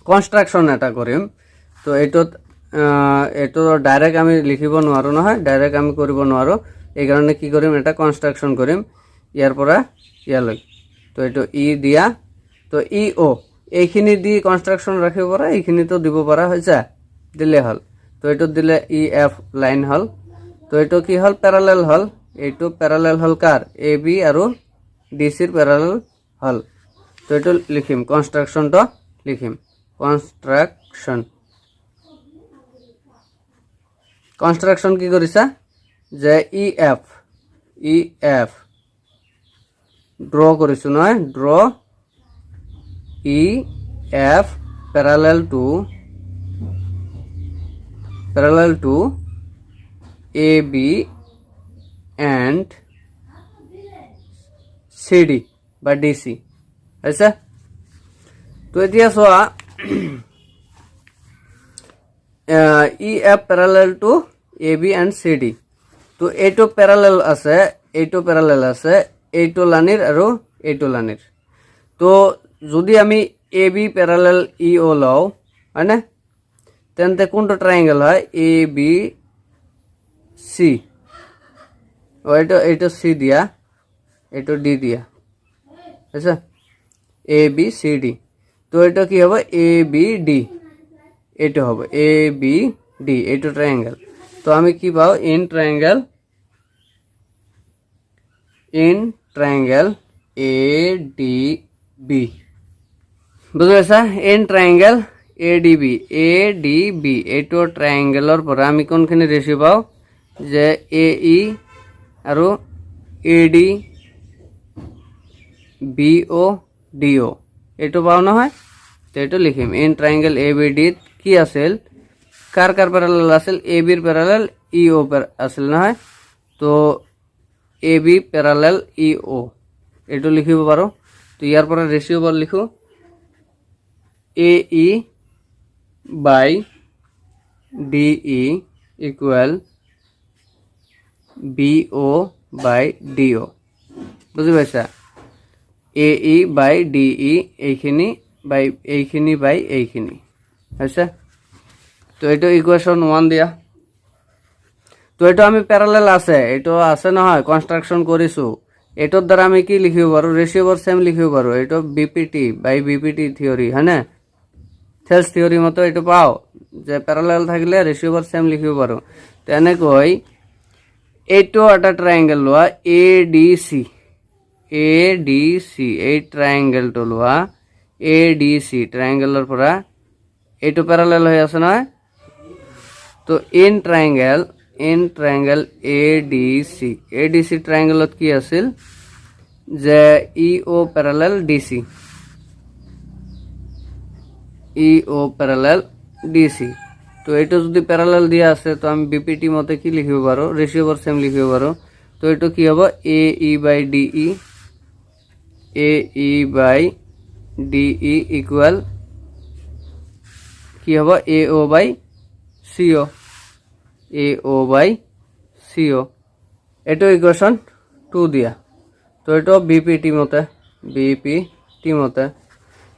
কনস্ট্ৰাকশন এটা কৰিম তো এইটো ডাইৰেক্ট আমি লিখিব নোৱাৰো নহয় ডাইৰেক্ট আমি কৰিব নোৱাৰো এই কাৰণে কি কৰিম এটা কনস্ট্ৰাকশন কৰিম ইয়াৰ পৰা ইয়ালৈ তো এইটো ই দিয়া তো EO এইখিনি দি কনস্ট্ৰাকশন ৰাখিব পৰা এইখিনি তো দিব পৰা হৈছে দিলে হল তো এইটো দিলে EF লাইন হল তো এইটো কি হল প্যারালাল হল এইটো প্যারালাল হল কার AB আৰু DC ৰ প্যাৰালাল হল তো এইটো লিখিম কনস্ট্ৰাকশনটো লিখিম কনস্ট্ৰাকশন কি কৰিছা যে EF ড্ৰ কৰিছো নহয় draw EF parallel to AB and CD by DC আচ্ছা তো এতিয়া চোৱা EF parallel to AB and CD তো এইটো প্যাৰালাল আছে এইটো লানিৰ আৰু এইটো লানিৰ তো যদি আমি AB প্যারালাল EO লও হয়নে তেন্তে কোনটো ট্রায়াঙ্গেল হয় ABC ও এইটো C দিয়া এইটো D দিয়া আচ্ছা ABCD তো এটা কি হবে ABD এটা হবে ABD এইটো ট্রায়াঙ্গেল তো আমি কি পাও ইন ট্রায়াঙ্গেল ADB বুঝতে পারছা ইন ট্রায়াঙ্গেল ADB এইটো ট্ৰায়াঙ্গেলৰ পৰা আমি কোনখিনি ৰেশিও পাও যে AE আৰু AD BO DO এইটো পাও নহয় তো এইটো লিখিম ইন ট্রায়াঙ্গেল ABD কি আছিল কাৰ প্যাৰালাল আছিল AB ৰ প্যাৰালাল EO আছিল নহয় তো AB প্যাৰালাল EO এইটো লিখিব পাৰো তো ইয়াৰ পৰা ৰেশিও বৰ লিখো AE by DE equal BO by DO বুঝি পাইছা AE by DE এইখিনি by এইখিনি আচ্ছা তো এইটো ইকুয়েশন 1 দিয়া তো এটা আমি প্যারালাল আছে নহয় কনস্ট্রাকশন কৰিছো এইটোৰ দ্বাৰা আমি কি লিখিব পাৰোঁ ৰেচিঅ'বোৰ সেম লিখিব পাৰোঁ এইটো বিপিটি বাই বিপিটি থিয়ৰী হয়নে থেলছ থিয়ৰী মতে এইটো পাওঁ যে পেৰালেল থাকিলে ৰেচিঅ'বোৰ সেম লিখিব পাৰোঁ তেনেকৈ এইটো এটা ট্ৰায়াঙ্গেল লোৱা এডিসি এই ট্ৰায়াঙ্গেলটো লোৱা এডিসি ট্ৰায়াঙ্গেলৰ পৰা এইটো প্যারালাল হৈ আছে নহয় তো ইন ট্রায়াঙ্গেল এডিসি ট্রায়াঙ্গেলত কি আছিল যে ইও প্যারালাল ডিসি তো এইটো যদি প্যারালাল দিয়া আছে তো আমি বিপিটি মতে কি লিখিব পাৰো ৰেশিও সেম লিখিব পাৰো তো এইটো কি হ'ব A E by DE equal কি হব AO বাই CO এটো ইকুয়েশন 2 দিয়া তো এটো বিপিটি মতে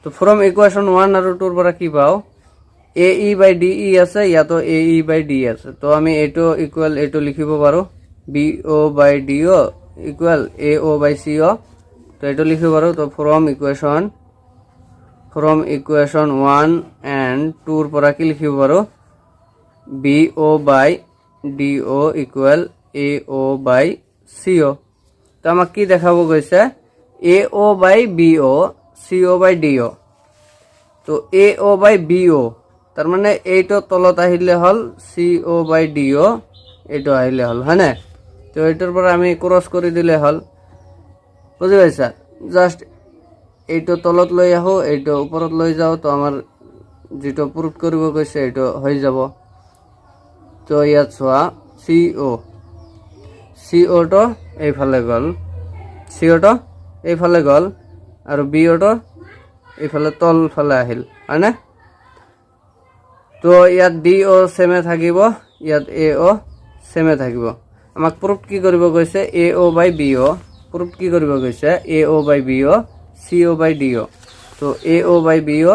তো ফ্রম ইকুয়েশন 1 আর 2 এর পৰা কি পাও AE বাই DE আছে ইয়া তো AE বাই D আছে তো আমি এটো ইকুয়াল এটো লিখিব পাৰো BO by DO equal AO by CO তো এটো লিখিব পাৰো তো ফ্ৰম ইকুয়েশন 1 and 2 এৰ পৰা কি লিখিব পাৰো BO by DO equal AO by CO তো আমাক কি দেখাব গৈছে AO by BO CO by DO তো AO বাই BO তার মানে এইটো তলত আহিলে হল CO বাই DO এইটো আহিলে হল হয়নে তো এইটোৰ পৰা আমি ক্ৰস কৰি দিলে হল বুঝি পাইছা জাস্ট এইটো তলত লৈ আহো এইটো ওপৰত লৈ যাও তো আমাৰ যেটো প্ৰুফ কৰিব গৈছে এইটো হৈ যাব তো ইয়াত চোৱা CO টো এইফালে গল CO টো এইফালে গল আৰু BO টো এইফালে তল ফালে আহিল হয়নে তো ইয়াত DO সেমে থাকিব ইয়াত AO সেমে থাকিব আমাক প্রুফ কি কৰিব গৈছে AO বাই BO প্ৰুফ কি কৰিব গৈছে AO by BO CO by DO তো AO by BO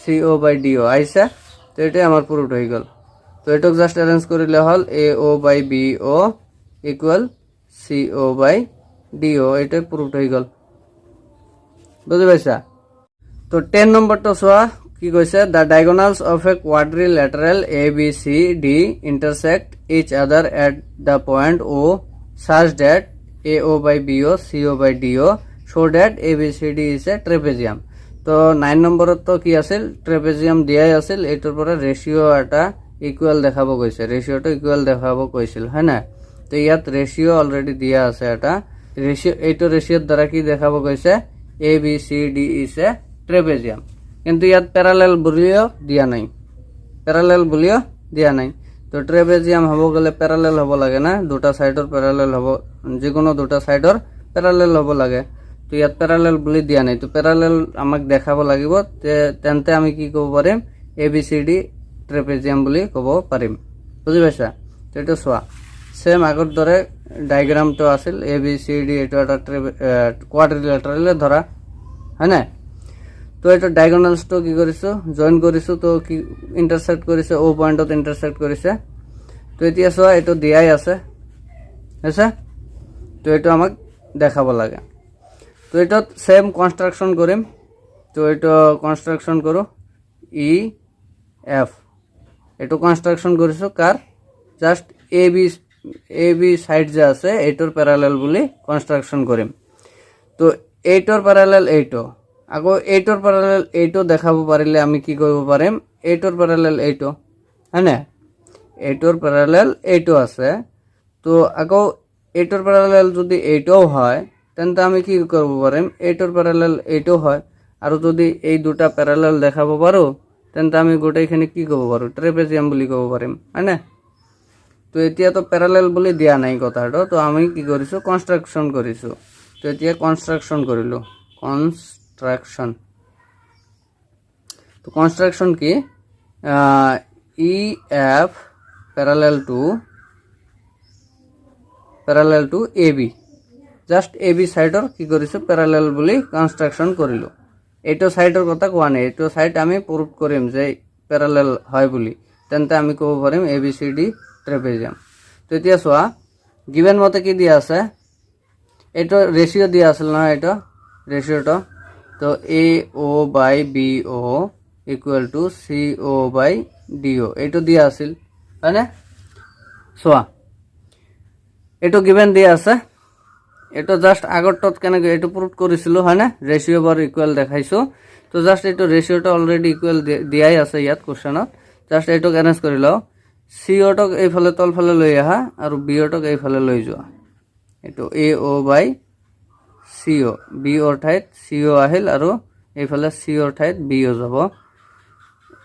CO by DO আইছে তো এটাই আমার প্রুফ হয়ে গেল তো এটক জাস্ট অ্যারেঞ্জ করিলে হল AO by BO equal CO by DO এটাই প্রুফ হয়ে গেল বুঝতে পাইছা তো 10 নম্বরটা সোয়া কি কইছে the diagonals of a quadrilateral ABCD intersect each other at the point O such that AO by BO CO by DO so that ABCD is a trapezium তো 9 নম্বরত তো কি আছিল ট্রেপেজিয়াম দিয়াই আছিল এটোৰ পৰা রেশিও এটা ইকুয়াল দেখাব গৈছে রেশিওটো ইকুয়াল দেখাব কৈছিল হয় না তো ইয়াত রেশিও অলরেডি দিয়া আছে এটা রেশিও এইটো ৰেশিওৰ দ্বাৰা কি দেখাব গৈছে ABCD is a trapezium কিন্তু ইয়াত প্যারালাল বুলিও দিয়া নাই তো ট্রেপেজিয়াম হব গলে প্যারালাল হব লাগে না দুটা সাইডৰ প্যাৰালাল হব যিকোনো দুটা সাইডৰ প্যারালাল হব লাগে তো ইয়াত প্যারালাল বুলি দিয়া নাই তো প্যারালাল আমাক দেখাব লাগিব তেন্তে আমি কি কব পাৰিম ABCD ট্ৰেপেজিয়াম বুলি কব পাৰিম বুজি পাইছা তো এটা সোয়া সেম আগৰ দৰে ডায়াগ্ৰামটো আছিল ABCD এটো এটা কোয়াড্ৰিলেটাৰালে ধৰা হয়নে তো এটা ডায়াগোনালসটো কি কৰিছো জয়েন কৰিছো তো কি ইন্টাৰসেক্ট কৰিছে O পয়েন্টত ইন্টাৰসেক্ট কৰিছে তো এতিয়া সোয়া এটো দিয়াই আছে আছে তো এটো আমাক দেখাব লাগে তো এটা সেম কনস্ট্রাকশন করিম তো এটা কনস্ট্রাকশন করো EF এটো কনস্ট্রাকশন করিছো কার জাস্ট AB সাইড যে আছে এটোর প্যারালাল বলি কনস্ট্রাকশন করিম তো এইটোর প্যারালাল এইটো আগো এইটোর প্যারালাল এইটো দেখাবো পারিলে আমি কি করব পারিম এইটোর প্যারালাল এইটো হয়নে এইটোর প্যারালাল এইটো আছে তো আগো এইটোর প্যারালাল যদি এইটোও হয় তেন্তে আমি কি করব পারিম এইটোর প্যারালাল এইটো হয় আর যদি এই দুটা প্যারালাল দেখাবো পারো তেন্তে আমি গোটাইখানি কি কব পারো ট্রেপেজিয়াম বলি কব পারিম হয়নে তো এতিয়া তো প্যারালাল বলি দিয়া নাই কথাটো তো আমি কি কৰিছো কনস্ট্ৰাকশন কৰিছো তো এতিয়া কনস্ট্ৰাকশন কৰিলো তো কনস্ট্ৰাকশন কি EF parallel to AB just AB সাইডৰ কি কৰিছো প্যাৰালাল বুলি কনস্ট্ৰাকশন কৰিলো এইটো সাইডৰ কথা কোৱা নাই এইটো সাইড আমি প্ৰুফ কৰিম যে প্যাৰালাল হয় বুলি তেন্তে আমি কব পাৰিম ABCD ট্রেপেজিয়াম তো এতিয়া সোয়া গিভেন মতে কি দিয়া আছে এটা রেশিও দিয়া আছিল নহয়, এটা রেশিওটা। তো A O by B O equal to C O by D O, এইটো দিয়া আছিল হয় না? চোৱা এইটো গিভেন দিয়া আছে, এইটো জাস্ট আগৰটোত কেনেকৈ এইটো প্ৰুভ কৰিছিলোঁ হয় না, ৰেচিঅ' বাৰ ইকুৱেল দেখাইছোঁ। তো জাষ্ট এইটো ৰেচিঅ'টো অলৰেডি ইকুৱেল দিয়াই আছে ইয়াত কুৱেশ্যনত, জাষ্ট এইটোক এৰেঞ্জ কৰি লওঁ। চি অ'টোক এইফালে তলফালে লৈ আহা আৰু বি অ'টোক এইফালে লৈ যোৱা। এইটো এ অ' বাই চি অ', বি অ'ৰ ঠাইত চি অ' আহিল আৰু এইফালে চি অ'ৰ ঠাইত বি অ' যাব,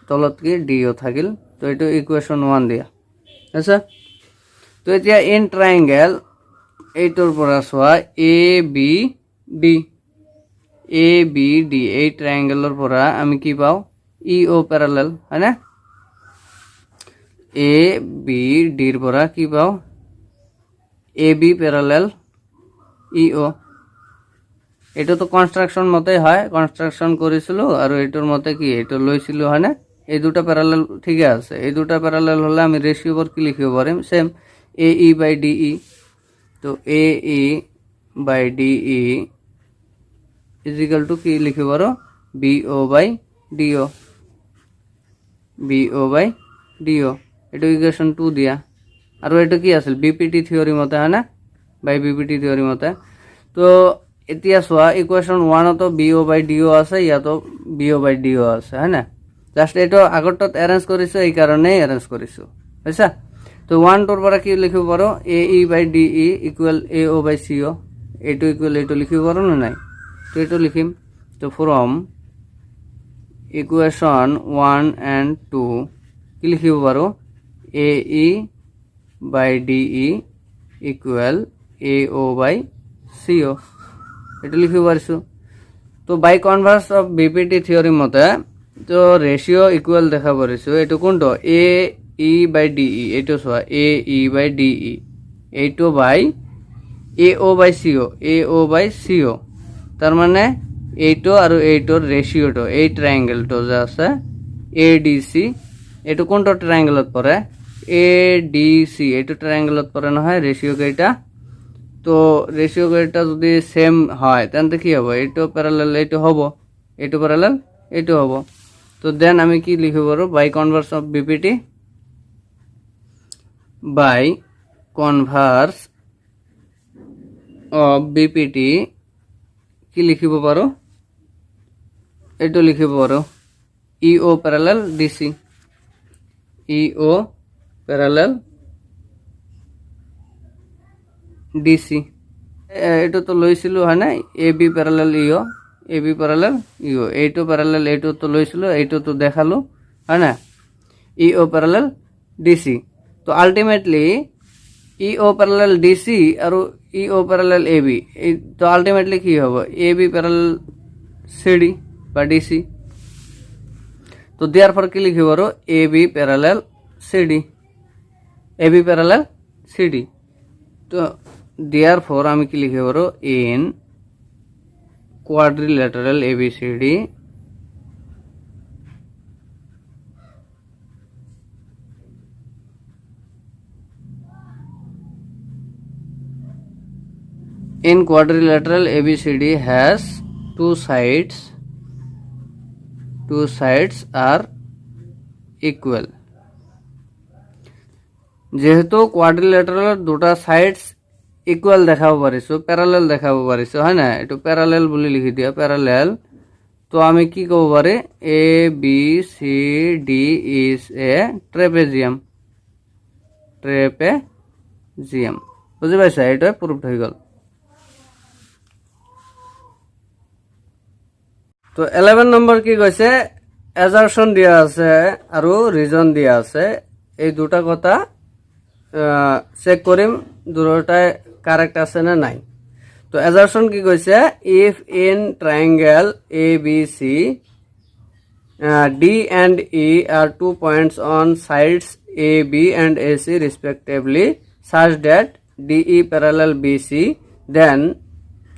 তলত কি ডি অ' থাকিল। তো এইটো ইকুৱেশ্যন 1 দিয়া আছে। তো এতিয়া ইন ট্ৰাইংগেল এইটোৰ পৰা চোৱা A B D, A B D এই ট্ৰাইংগেলৰ পৰা আমি কি পাওঁ, ই অ' পেৰালেল হয় না? এ বি ডিৰ পৰা কি পাওঁ, এ বি পেৰালেল ই অ'। এইটোতো কনষ্ট্ৰাকশন মতে হয়, কনষ্ট্ৰাকশন কৰিছিলোঁ আৰু এইটোৰ মতে কি এইটো লৈছিলোঁ হয় না? এই দুটা প্যারালাল ঠিকই আছে, এই দুটা প্যারালাল হলে আমি রেশিও বার কি লিখতে পারি, same A E by D E. তো A E by D E is equal to কি লিখতে পারো, B O by D O, B O by D O. এটা ইকুয়েশন 2 দিয়া। আর এটা কি আছিল বিপিটি থিওরি মতে হয় না, বাই বিপিটি থিওরি মতে। তো এতিয়া চোৱা ইকুয়েশন 1 তো বি ও বাই ডি ও আছে, ইয়াতো বি ও বাই ডি ও আছে হয় না? জাস্ট এইটো আগৰটোত এৰেঞ্জ কৰিছো, এই কাৰণেই এৰেঞ্জ কৰিছো বুজিছা। তো 1 টোৰ পৰা কি লিখিব পাৰো, A E by D E equal A O by C অ, এইটো ইকুৱেল এইটো লিখিব পাৰো না নাই? তো এইটো লিখিম। তো ফ্ৰম ইকুয়েশন 1 and 2 কি লিখিব পাৰো, A E by D E equal A O by C অ, এইটো লিখিব পাৰিছো। তো বাই কনভার্স অফ বিপিটি থিওরি মতে তো রেশিও ইকুয়াল দেখা পারিছো, এইটো কোনটো এ ই বাই ডি ই, এইটো চোৱা এ ই বাই ডি ই, এইটো বাই এ ও বাই সি ও, এ ও বাই সি ও। তার মানে এইটো আৰু এইটোৰ ৰেচিঅ'টো, এই ট্ৰাইংগেলটো যে আছে এ ডি চি, এইটো কোনটো ট্ৰাইংগেলত পৰে, এ ডি চি, এইটো ট্ৰাইংগেলত পৰে নহয় রেশিও কেইটা। তো রেশিও কেইটা যদি সেম হয় তেন্তে কি হবে, এইটো প্যারালাল এইটো হব, এইটো প্যারালাল এইটো হব। তো দেন আমি কি লিখিব পারো, by converse of BPT, by converse of BPT কি লিখিব পারো, এইটো লিখিব পারো E O parallel DC, E O parallel DC. এইটো তো লৈছিলো হয় না, এ বি প্যারালাল ইও, এ বি প্যারালাল ইও, এইটো প্যারালাল এইটো তো লৈছিলো, এইটো তো দেখালো হয় না, ই ও প্যারালাল ডিসি। তো ultimately E O parallel DC আৰু E O parallel A B, তো আলটিমেটলি কি হ'ব, এ বি প্যারালাল সিডি বা ডিসি। তো দেওয়ার পর কি লিখিব পারো, A B parallel CD, A B parallel CD. তো দেওয়ার পর আমি কি লিখতে পারো, in quadrilateral ABCD in quadrilateral ABCD has two sides are equal। যেহেতু কোয়াড্রিল্যাটারাল দুটা সাইডস ইকুয়াল দেখাব পাৰিছো, প্যাৰালাল দেখাব পাৰিছো হয় না, এইটো প্যারালাল বুলি লিখি দিয়া, প্যারালাল। তো আমি কি কব পারি, A B C D is a trapezium, trapezium বুঝি পাইছা, এটা প্রুফড হয়ে গেল। তো 11 নম্বৰ কি কৈছে, এজাৰশন দিয়া আছে আৰু ৰিজন দিয়া আছে, এই দুটা কথা চেক কৰিম দুটাই কারেক্ট আছে না নাই। তো এজারশন কি কৈছে, if in triangle A B C D and E are 2 points on sides a b and ac respectively such that de parallel bc, then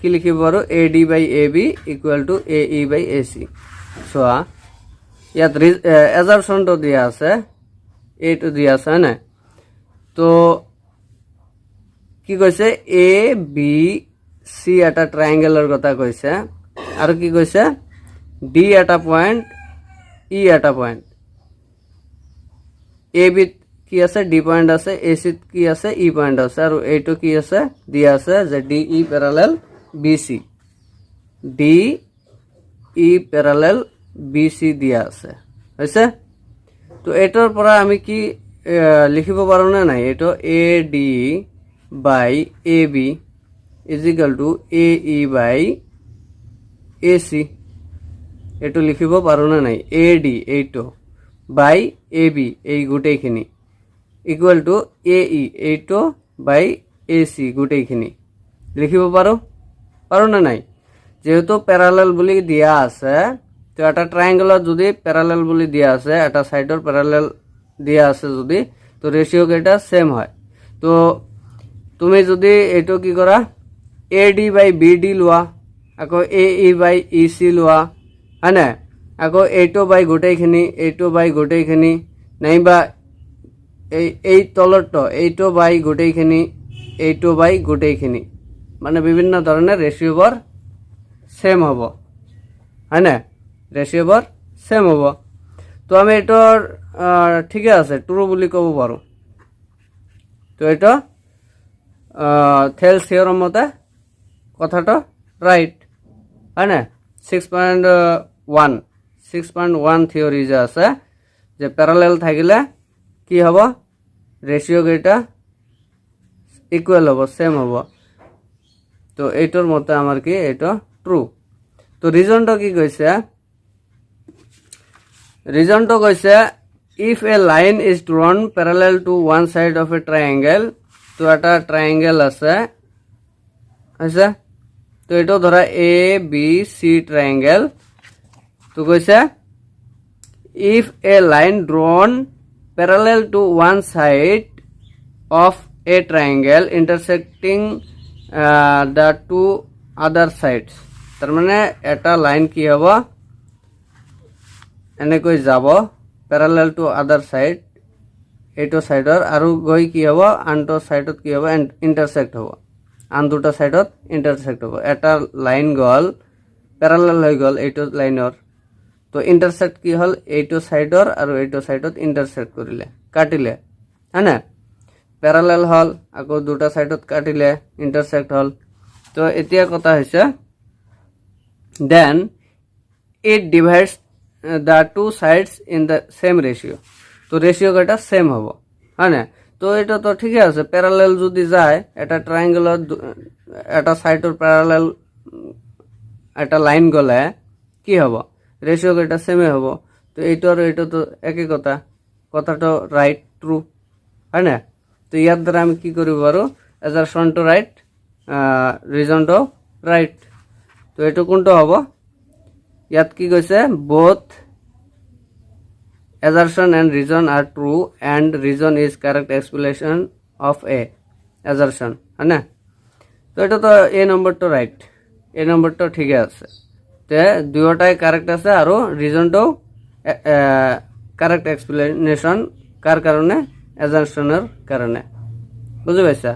কি লিখিব পাৰো, ad by ab equal to ae by ac। চোৱা ইয়াত এজারশনটো দিয়া আছে, এইটো দিয়া আছে না। তো কি কৈছে, এ বি সি এটা ট্ৰায়াঙ্গেলৰ কথা কৈছে আৰু কি কৈছে ডি এটা পয়েন্ট ই এটা পয়েন্ট এ বিত কি আছে ডি পয়েন্ট আছে এ সিত কি আছে ই পয়েন্ট আছে আৰু এইটো কি আছে দিয়া আছে যে D E parallel BC D E parallel BC দিয়া আছে হৈছে তো এটাৰ পৰা আমি কি লিখিব পাৰো না নাই এটো A D by A B is equal to A E by A C এটো লিখিব পাৰো না নাই এ ডি এইটো বাই এ বি এই গোটেইখিনি ইকুয়াল টু এ ই এইটো বাই এ সি গোটেইখিনি লিখিব পাৰো না নাই যেহেতু প্যাৰালাল বুলি দিয়া আছে তো এটা ট্ৰায়াঙ্গেলত যদি প্যাৰালাল বুলি দিয়া আছে এটা সাইডৰ প্যাৰালাল দিয়া আছে যদি তো ৰেশিও কেটা সেম হয় তো তুমি যদি এইটো কি কৰা A D by B D লোৱা আকৌ এ ই বাই ই সি লোৱা হয়নে আকৌ এইটো বাই গোটেইখিনি নাইবা এই তলৰটো এইটো বাই গোটেইখিনি মানে বিভিন্ন ধৰণৰ ৰেশিওবোৰ সেম হ'ব হয়নে ৰেশিওবোৰ সেম হ'ব তো আমি এটোৰ ঠিকে আছে ট্ৰু বুলি ক'ব পাৰো তো এটা থেলছ থিওরাম মতে কথাটো রাইট হয়নে 6.1 থিওরি যে আছে যে প্যারালাল থাকিলে কি হ'ব রেশিও কেটা ইকুয়াল হ'ব সেম হ'ব তো এইটোৰ মতে আমাৰ কি এইটো ট্ৰু তো রিজনটো কি কৈছে রিজনটো কৈছে if a line is drawn parallel to one side of a triangle তো এটা ট্রায়াঙ্গেল আছে তো এটা ধরা এ বি সি ট্রায়াঙ্গেল তো কৈছে if a line drawn parallel to one side of a triangle intersecting the two other sides তার মানে এটা লাইন কি হ'ব এনেকৈ যাব প্যারালাল টু আদার সাইড এইটো সাইডৰ আৰু গৈ কি হ'ব আনটো সাইডত কি হ'ব ইন্টারসেক্ট হ'ব আন দুটা সাইডত ইন্টারসেক্ট হ'ব এটা লাইন গল প্যারালাল হৈ গল এইটো লাইনৰ তো ইন্টাৰসেক্ট কি হল এইটো সাইডৰ আৰু এইটো সাইডত ইন্টাৰসেক্ট কৰিলে কাটিলে হয়নে প্যারালাল হল আকৌ দুটা সাইডত কাটিলে ইন্টারসেক্ট হল তো এতিয়া কথা হৈছে then it divides the two sides in the same ratio তো রেশিও কেটা সেম হবো হ্যাঁ না তো এটা তো ঠিকই আছে প্যারালাল যদি যায় এটা ট্রায়াঙ্গেলের এটা সাইডের প্যারালাল একটা লাইন গলে কি হবো রেশিও কেটা সেমে হবো তো এইটো আর এইটো তো একই কথাটা রাইট ট্রু হ্যাঁ না তো ইয়ার দ্বারা আমি কি করিব পারো অ্যাজারশনটো রাইট রিজনটো রাইট তো এইটো কোনটো হবো ইয়াত কি কৈছে both assertion and reason are true and reason is correct explanation of a assertion है ना तो এটা তো এ নম্বরটো রাইট এ নম্বরটো ঠিকই আছে তে দুয়োটাই কারেক্ট আছে আৰু ৰিজনটো কাৰেক্ট এক্সপ্লেনেশন কাৰ কাৰণে assertionৰ কাৰণে বুঝি পাইছা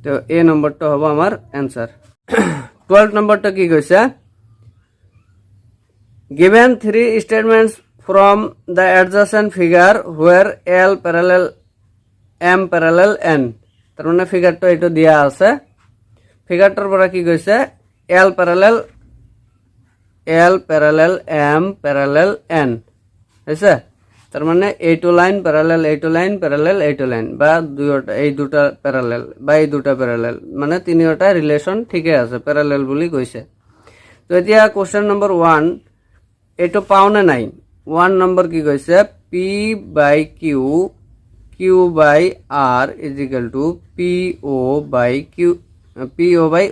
তো এ নম্বৰটো হ'ব আমাৰ आंसर 12 নম্বরটো কি কৈছে given three statements from the adjacent figure where L parallel M parallel N তার মানে ফিগারটা এটা দিয়া আছে ফিগারটার পরে কি কইছে L parallel M parallel N হইছে তার মানে এইটো লাইন প্যারালাল এইটো লাইন বা দুইটা এই দুটা প্যারালাল বা এই দুটা প্যারালাল মানে তিনিটা রিলেশন ঠিকই আছে প্যারালাল বুলি কইছে তো এতিয়া কোশ্চেন নম্বৰ 1 এইটো পাও না নাই 1 নম্বৰ কি কৈছে P by Q Q by R is equal to PO by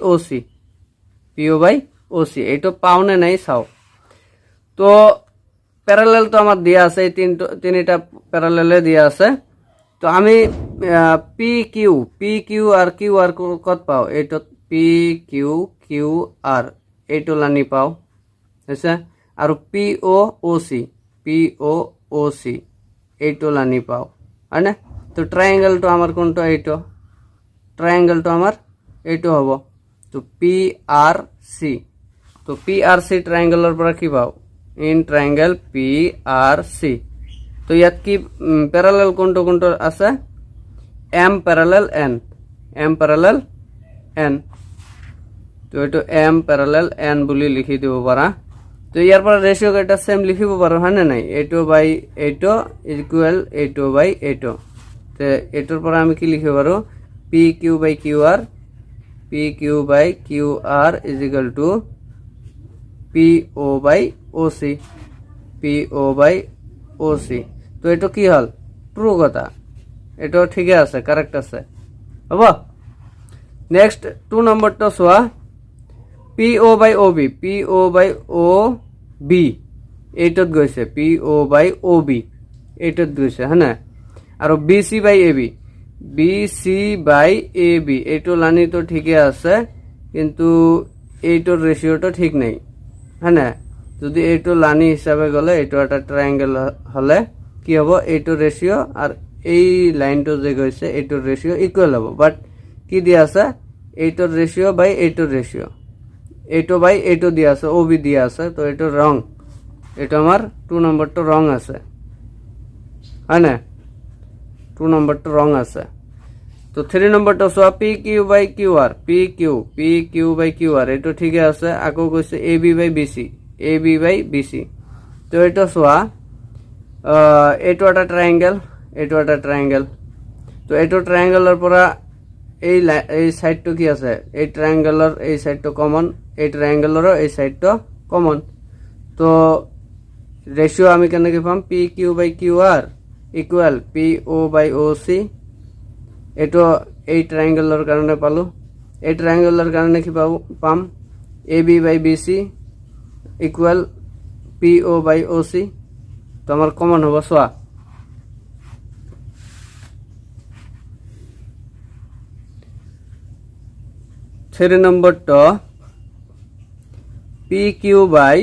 OC এইটো পাও না নাই চাও তো প্যারালাল তো আমার দিয়া আছে তিনটা প্যারালালে দিয়া আছে তো আমি PQ আর QR কত পাও এইটো PQ QR এইটো লানি পাও আছে আৰু POC এইটো লানি পাও হয় না তো ট্রায়াঙ্গেলটো আমার কোনটো এইটো ট্রায়াঙ্গেলটো আমার এইটো হ'ব তো পি আর সি, তো পি আর সি ট্ৰাইংগলৰ পৰা কি পাওঁ, in triangle P R C. তো ইয়াত কি প্যারালাল কোনটো কোনটো আছে, M parallel N, M parallel N. তো এইটো এম প্যারালাল এন বুলি লিখি দিব পাৰা। তো ইয়াৰ পৰা ৰেচিঅ কেইটা সেম লিখিব পাৰো হয় না নাই, এইটো বাই এইটো ইকুৱেল এইটো বাই এইটো। তো এইটোৰ পৰা আমি কি লিখিব পাৰো, P Q by Q R, P Q by Q R is equal to P O by O C, P O by O C. তো এইটো কি হল, ট্রু কথা, এটা ঠিকই আছে, কারেক্ট আছে, হব। নেক্সট 2 নম্বরটা চোৱা, P O by O B, P O by O B এইটোত গৈছে, P O by O B এইটোত গৈছে হয় না। আৰু B C by A B, B C by A B এইটো লানি তো ঠিকই আছে, কিন্তু এইটোৰ রেশিওটা ঠিক নাই হয় না। যদি এইটো লানি হিসাবে গলে এইটো একটা ট্রায়াঙ্গেল হলে কি হব, এইটোৰ ৰেশিও আৰ এই লাইনটো যে গৈছে এইটোৰ ৰেশিও ইকুয়াল হব, বাট কি দিয়া আছে, এইটোৰ ৰেশিও বাই এইটোৰ রেশিও, এইটো বাই এইটো দিয়া আছে, ও বি দিয়া আছে। তো এইটো রং, এটা আমার 2 নম্বরটা রং আছে হয় না, 2 নম্বরটা রং আছে। তো 3 নম্বরটা চোৱা, P Q by Q R, P Q by Q আর এইটো ঠিকই আছে। আকৌ কৈছে A B by B C, A B by B সি। তো এইটো চোৱা, এইটো এটা ট্ৰায়াঙ্গেল, এইটো এটা ট্ৰায়াঙ্গেল। তো এইটো ট্ৰায়াঙ্গেলৰ পৰা এই সাইডটো কি আছে, এই ট্ৰায়াঙ্গেলৰ এই সাইডটো কমন, এই ট্ৰায়াঙ্গেলৰো এই সাইডটো কমন। তো রেশিও আমি কেনেকৈ পাম, P Q by Q are equal P O by O C. এইটো এই ট্ৰায়াঙ্গেলৰ কাৰণে পালো, এই ট্ৰায়াঙ্গেলৰ কাৰণে কি পাম, A B by B C equal P O by O C. তো আমার কমন হব, চোৱা 3 নম্বরটা, P Q by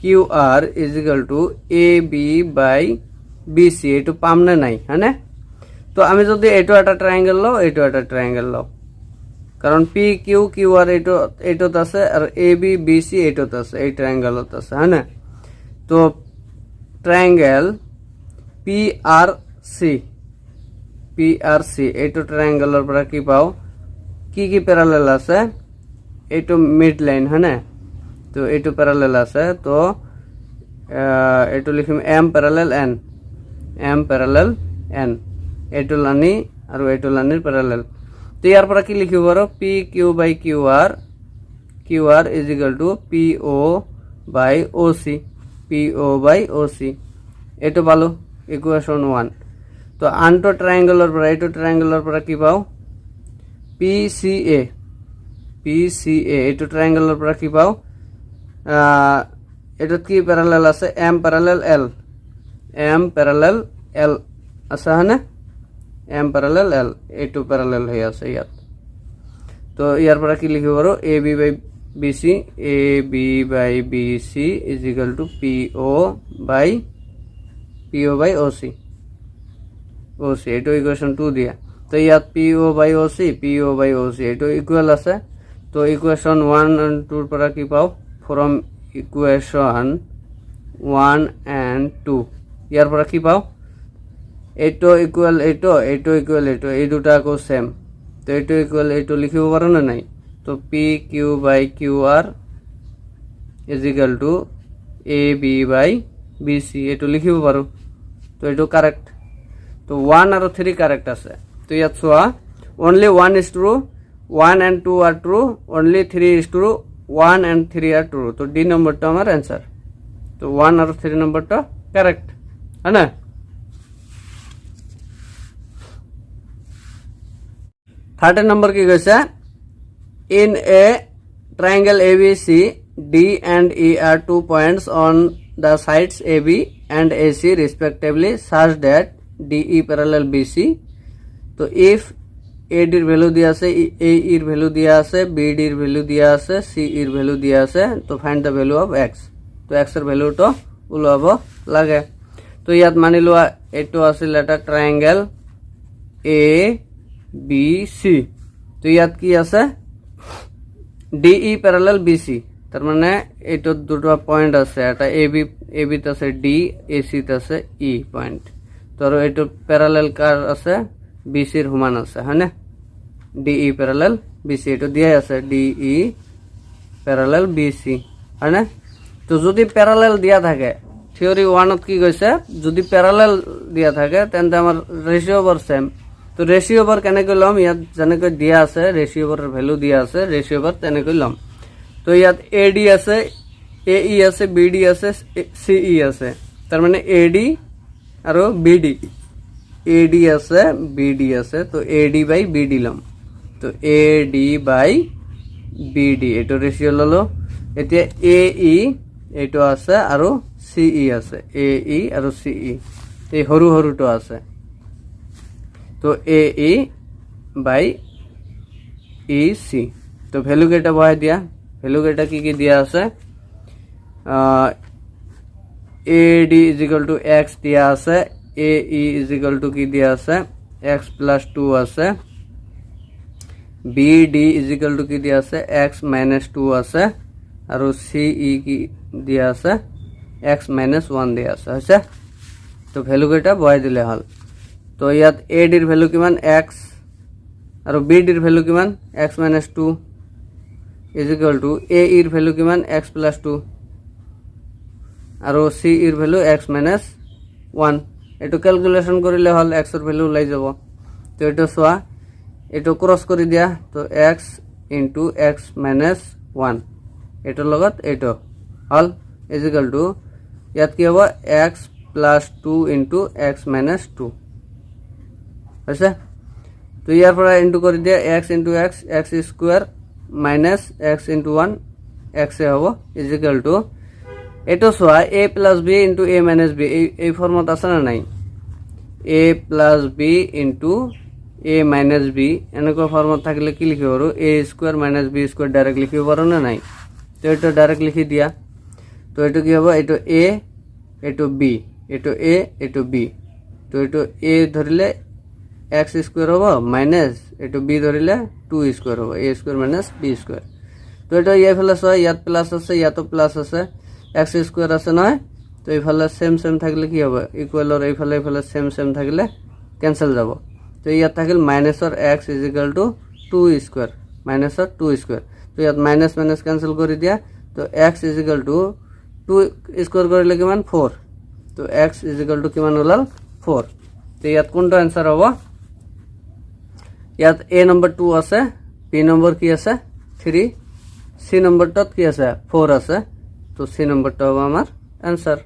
Q R is equal to A B by B C, এইটো পাম না নাই হ্যাঁ। তো আমি যদি এইটো একটা ট্রায়াঙ্গেল লও, এইটো একটা ট্রায়াঙ্গেল লও, কারণ পি কিউ কিউ আর এইটোত আছে, আর এ বি বি সি এইটোত আছে, এই ট্রায়াঙ্গেলত আছে হ্যাঁ। তো ট্রায়াঙ্গেল পি আর সি, পি আর সি এইটো ট্ৰায়াঙ্গেলৰ পৰা কি পাও, কি প্যারালাল আছে, এইটো মিড লাইন হ্যাঁ। তো এইটো প্যারালাল আছে, তো এইটো লিখিম M parallel N, M parallel N, এইটো লানি আৰু এইটো লানিৰ প্যাৰালাল। তো ইয়াৰ পৰা কি লিখিব পাৰো, P Q by Q R is equal to P O by O C, P O by O C এইটো পালো, ইকুয়েশন 1। তো আনটো ট্ৰায়াঙ্গেলৰ পৰা, এইটো ট্ৰায়াঙ্গেলৰ পৰা কি পাও, পি সি এ, পি সি এ এইটো ট্ৰায়াঙ্গেলৰ পৰা কি পাও, এটাত কি প্যারালাল আছে, M parallel L, M parallel L আছে হ্যাঁ, এম প্যারালাল এল, এইটো প্যারালাল হয়ে আছে ইয়াত। তো ইয়াৰ পৰা কি লিখিব পাৰো, A B by B C, A B by B C is equal to P O by O C, O C এইটো ইকুয়েশন 2 দিয়া। তো ইয়াত P O by O C, P O by O C এইটো equal আছে। তো equation 1 and 2 পৰা কি পাও, ফ্ৰম ইকুয়েশন 1 and 2 ইয়াৰ পৰা কি পাও, এইটো ইকুয়াল এইটো, এইটো ইকুয়াল এইটো, এই দুটা আকৌ সেম। তো এইটো ইকুয়াল এইটো লিখিব পাৰো না নাই। তো P Q by Q R is equal to A B by B C এইটো লিখিব পাৰো। তো এইটো কাৰেক্ট। তো 1 আৰু 3 কাৰেক্ট আছে। তো ইয়াত চোৱা, only 1 is true, 1 and 2 are true, only 3 is true, 1 and 3 are true। তো ডি নম্বরটা আমার অ্যান্সার। তো 1 আর 3 নম্বরটা কারেক্ট है ना। 13 নম্বর কি কৈছে, in a triangle ABC D and E are 2 points on the sides AB and AC respectively such that DE parallel BC। তো if AD এর ভ্যালু দিয়া আছে, AE এর ভ্যালু দিয়া আছে, BD এর ভ্যালু দিয়া আছে, CE এর ভ্যালু দিয়া আছে, তো find the value of x। তো x এর ভ্যালুটো ওলাব লাগে। তো ইয়াত মানি লোৱা এইটো আছিল এটা ট্রায়াঙ্গেল এ বি সি। তো ইয়াত কি আছে, ডিই প্যারালাল বিসি, তার মানে এইটো দুটো পয়েন্ট আছে, এটা এবি তে আছে ডি, এসি তে আছে ই পয়েন্ট। তো আর এইটো প্যারালাল কার আছে, বিসির সমান আছে, হয় না? ডিই প্যারালাল বিসি, এইটো দিয়াই আছে ডিই প্যারালাল বিসি, হয় না? তো যদি প্যারালাল দিয়া থাকে, থিওরি 1 কি কৈছে, যদি প্যারালাল দিয়া থাকে তেন্তে আমার রেশিও বার সেম। তো রেশিও বার কেনেকৈ লম, ইয়াত যেনেকৈ দিয়া আছে রেশিও বাৰৰ ভ্যালু দিয়া আছে, রেশিও বার তেনেকৈ লম। তো ইয়াত এডি আছে, এই আছে, বিডি আছে, সিই আছে, তার মানে এডি আর বিডি, এডি আছে, বিডি আছে, তো এডি বাই বিডি লম। তো এডি বাই বিডি এইটো রেশিও ললো। এতিয়া এই এইটো আছে আৰু সিই আছে, এই আৰু সিই এই সৰু সৰুটো আছে। তো এই বাই ই সি। তো ভ্যালু কেইটা বহাই দিয়া, ভ্যালু কেইটা কি কি দিয়া আছে, AD is equal to X দিয়া আছে, এই ইজ ইকুয়াল টু কি দিয়া আছে, এক্স প্লাস 2 আছে, বিডি ইজ ইকুয়াল টু কি দিয়া আছে, এক্স মাইনাস 2 আছে, আৰু সিই কি দিয়া আছে, এক্স মাইনাস 1 দিয়া আছে, হৈছে? তো ভ্যালু কেইটা বহাই দিলে হল। তো ইয়াত এডিৰ ভ্যালু কিমান, এক্স, আৰু বিডিৰ ভ্যালু কিমান, x minus 2 is equal to এইৰ ভ্যালু কিমান, এক্স প্লাস 2, আৰু সিইৰ ভ্যালু এক্স মাইনাস 1। এইটো ক্যালকুলেশন কৰিলে হল, এক্সৰ ভ্যালু ওলাই যাব। তো এইটো চোৱা, এইটো ক্ৰস কৰি দিয়া, তো এক্স ইন্টু এক্স মাইনাস 1 এইটোৰ লগত এইটো হল ইজ ইকুয়াল টু, ইয়াত কি হ'ব, x plus 2 into x minus 2, হৈছে? তো ইয়াৰ পৰা ইন্টু কৰি দিয়া, x into x, x square minus x into 1 x হ'ব ইজ ইকুয়াল টু, এইটো চোৱা, A plus B into A minus B, এই ফর্মত আছে না নাই? A plus B into A minus B এনেকুৱা ফৰ্মত থাকিলে কি লিখিব পাৰো, A square minus B square direct লিখিব পাৰো না নাই? তো এইটো ডাইরেক্ট লিখি দিয়া। তো এইটো কি হ'ব, এইটো এ, এইটো বি, এইটো এ, এইটো বি। তো এইটো এ ধৰিলে এক্স স্কোয়াৰ হ'ব, মাইনাস এইটো বি ধৰিলে 2 স্কোয়াৰ হ'ব, এ স্কোয়াৰ মাইনাস বি স্কোয়াৰ। তো এইটো এইফালে চোৱা, ইয়াত প্লাস আছে, ইয়াতো প্লাস আছে, এক্স স্কোয়ার আছে নহয়? তো এইফালে সেম সেম থাকিলে কি হ'ব, ইকুয়ালৰ এইফালে এইফালে সেম সেম থাকিলে ক্যান্সেল যাব। তো ইয়াত থাকিল মাইনাসৰ x is equal to 2 square, মাইনাসৰ 2 স্কোয়াৰ। তো ইয়াত মাইনাস মাইনাস ক্যান্সেল কৰি দিয়া, তো x is equal to 2 square কৰিলে কিমান, 4। তো এক্স ইজ ইকুয়াল টু কিমান ওলাল, 4। তো ইয়াত কোনটো আনসার হ'ব, ইয়াত এ নম্বৰ 2 আছে, বি নম্বৰ কি আছে 3, সি নম্বৰটোত কি আছে 4 আছে। তো সি নম্বৰটো হ'ব আমাৰ আনসাৰ।